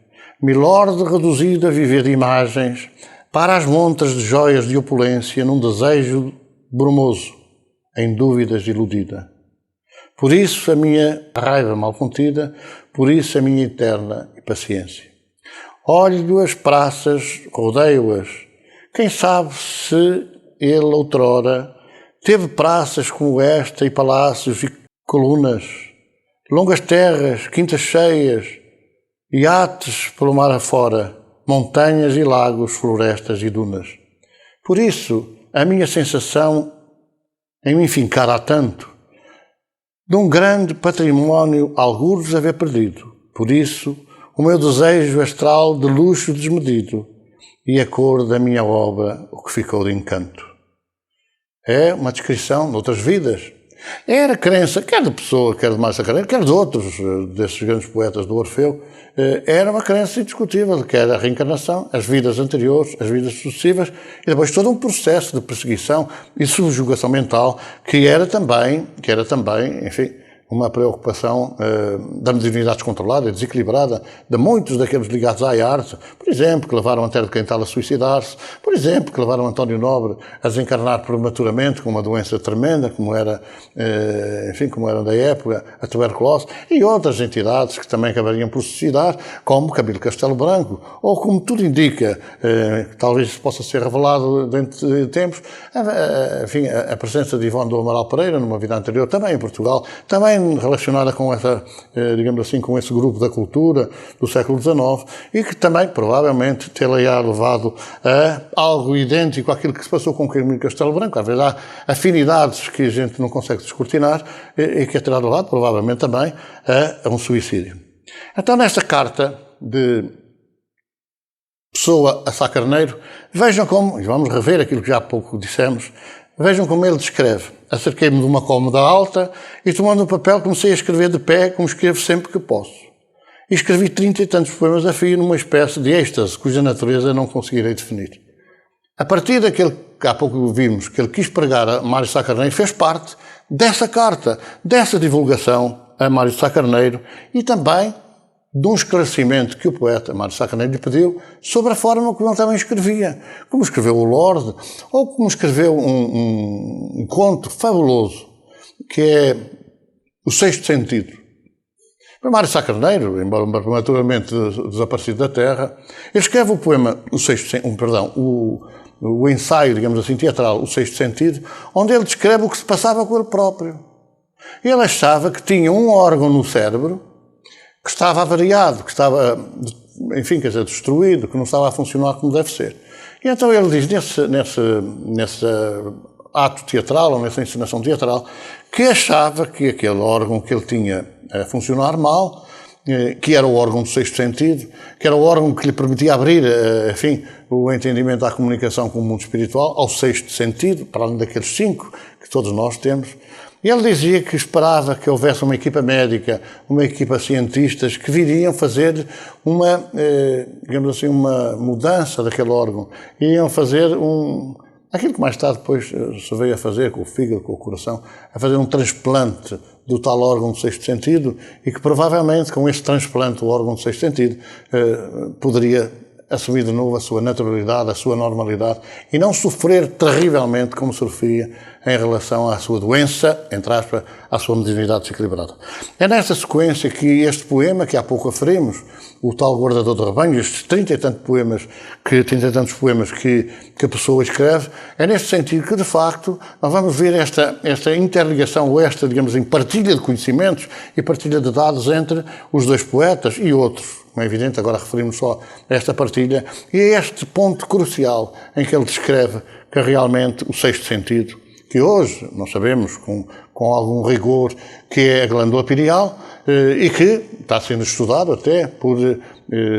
[SPEAKER 2] Milord reduzido a viver de imagens, para as montas de joias de opulência, num desejo brumoso, em dúvidas iludida. Por isso a minha raiva mal contida, por isso a minha eterna paciência. Olho as praças, rodeio-as. Quem sabe se ele outrora teve praças como esta e palácios e colunas, longas terras, quintas cheias, iates pelo mar afora, montanhas e lagos, florestas e dunas. Por isso, a minha sensação em me fincar há tanto, de um grande património algures haver perdido. Por isso, o meu desejo astral de luxo desmedido e a cor da minha obra, o que ficou de encanto. É uma descrição de outras vidas. Era crença, quer de Pessoa, quer de Mário Sá Carneiro, quer de outros, desses grandes poetas do Orfeu, era uma crença indiscutível de que era a reencarnação, as vidas anteriores, as vidas sucessivas, e depois todo um processo de perseguição e subjugação mental que era também, enfim, uma preocupação da mediunidade descontrolada e desequilibrada de muitos daqueles ligados à arte, por exemplo, que levaram Antero de Quental a suicidar-se, por exemplo, que levaram António Nobre a desencarnar prematuramente com uma doença tremenda, como era, enfim, como era da época, a tuberculose, e outras entidades que também acabariam por suicidar, como Camilo Castelo Branco, ou como tudo indica, talvez possa ser revelado dentro de tempos, enfim, a presença de Ivone do Amaral Pereira, numa vida anterior, também em Portugal, também relacionada com essa, digamos assim, com esse grupo da cultura do século XIX e que também, provavelmente, ter-lhe-á levado a algo idêntico àquilo que se passou com Camilo Castelo Branco. Às vezes há afinidades que a gente não consegue descortinar e que a terá levado, provavelmente, também a um suicídio. Então, nesta carta de Pessoa a Sá Carneiro, vejam como, e vamos rever aquilo que já há pouco dissemos, vejam como ele descreve. Acerquei-me de uma cômoda alta e, tomando um papel, comecei a escrever de pé, como escrevo sempre que posso. E escrevi 30 e tantos poemas a fio numa espécie de êxtase, cuja natureza não conseguirei definir. A partir daquele que há pouco vimos, que ele quis pregar a Mário Sá Carneiro, fez parte dessa carta, dessa divulgação a Mário Sá Carneiro e também de um esclarecimento que o poeta Mário Sá Carneiro lhe pediu sobre a forma como ele também escrevia. Como escreveu o Lorde, ou como escreveu um conto fabuloso, que é O Sexto Sentido. Para Mário Sá Carneiro, embora prematuramente desaparecido da Terra, ele escreve o poema, o ensaio, digamos assim, teatral, O Sexto Sentido, onde ele descreve o que se passava com ele próprio. Ele achava que tinha um órgão no cérebro que estava avariado, que estava, enfim, quer dizer, destruído, que não estava a funcionar como deve ser. E então ele diz, nesse ato teatral, ou nessa encenação teatral, que achava que aquele órgão que ele tinha a funcionar mal, que era o órgão do sexto sentido, que era o órgão que lhe permitia abrir, enfim, o entendimento à comunicação com o mundo espiritual, ao sexto sentido, para além daqueles 5 que todos nós temos. E ele dizia que esperava que houvesse uma equipa médica, uma equipa de cientistas que viriam fazer uma, digamos assim, uma mudança daquele órgão. Iriam fazer aquilo que mais tarde depois se veio a fazer com o fígado, com o coração, a fazer um transplante do tal órgão do sexto sentido e que provavelmente com esse transplante do órgão do sexto sentido poderia assumir de novo a sua naturalidade, a sua normalidade e não sofrer terrivelmente como sofria em relação à sua doença, entre aspas, à sua mediunidade desequilibrada. É nesta sequência que este poema, que há pouco aferimos, o tal Guardador de Rebanho, estes 30 e tantos poemas que a pessoa escreve, é neste sentido que, de facto, nós vamos ver esta interligação, ou esta, digamos, em partilha de conhecimentos e partilha de dados entre os dois poetas e outros como é evidente, agora referimos só a esta partilha, e é este ponto crucial em que ele descreve que realmente o sexto sentido, que hoje nós sabemos com algum rigor que é a glândula pineal, e que está sendo estudado até por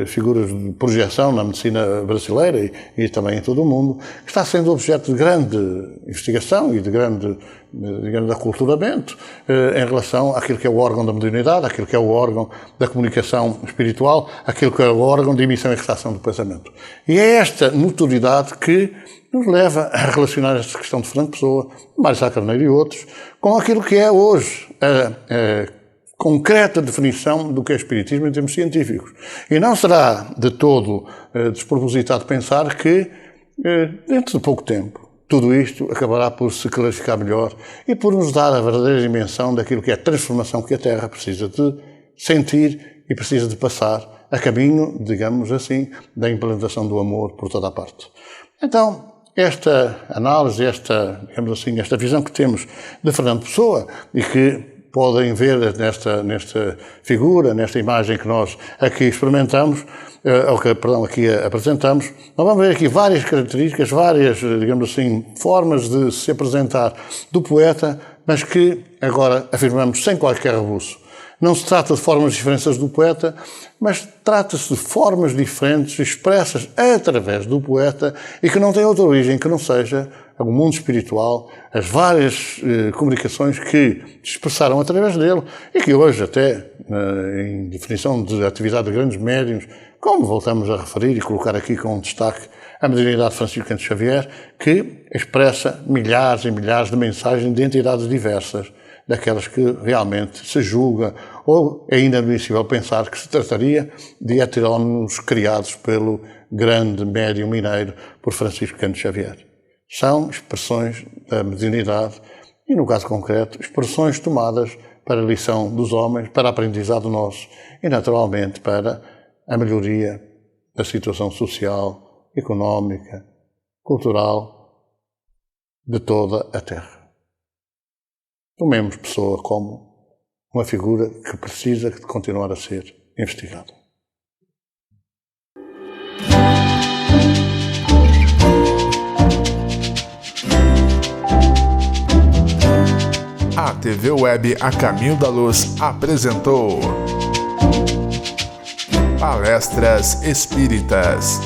[SPEAKER 2] figuras de projeção na medicina brasileira e também em todo o mundo, que está sendo objeto de grande investigação e de grande aculturamento em relação àquilo que é o órgão da mediunidade, àquilo que é o órgão da comunicação espiritual, àquilo que é o órgão de emissão e recepção do pensamento. E é esta notoriedade que nos leva a relacionar esta questão de Fernando Pessoa, Mário Sá Carneiro e outros, com aquilo que é hoje a concreta definição do que é espiritismo em termos científicos. E não será de todo despropositado pensar que, dentro de pouco tempo, tudo isto acabará por se clarificar melhor e por nos dar a verdadeira dimensão daquilo que é a transformação que a Terra precisa de sentir e precisa de passar a caminho, digamos assim, da implantação do amor por toda a parte. Então, esta análise, digamos assim, esta visão que temos de Fernando Pessoa e que podem ver nesta figura, nesta imagem que nós aqui experimentamos, aqui apresentamos, nós vamos ver aqui várias características, várias, digamos assim, formas de se apresentar do poeta, mas que agora afirmamos sem qualquer rebuço. Não se trata de formas diferentes do poeta, mas trata-se de formas diferentes expressas através do poeta e que não têm outra origem que não seja o mundo espiritual, as várias comunicações que se expressaram através dele e que hoje até, em definição de atividade de grandes médiuns, como voltamos a referir e colocar aqui com destaque a mediunidade de Francisco Canto Xavier, que expressa milhares e milhares de mensagens de entidades diversas, daquelas que realmente se julga ou é inadmissível pensar que se trataria de heterónimos criados pelo grande médium mineiro por Francisco Canto Xavier. São expressões da mediunidade e, no caso concreto, expressões tomadas para a lição dos homens, para aprendizado nosso e, naturalmente, para a melhoria da situação social, económica, cultural de toda a Terra. Tomemos Pessoa como uma figura que precisa de continuar a ser investigada.
[SPEAKER 1] A TV Web A Caminho da Luz apresentou Palestras Espíritas.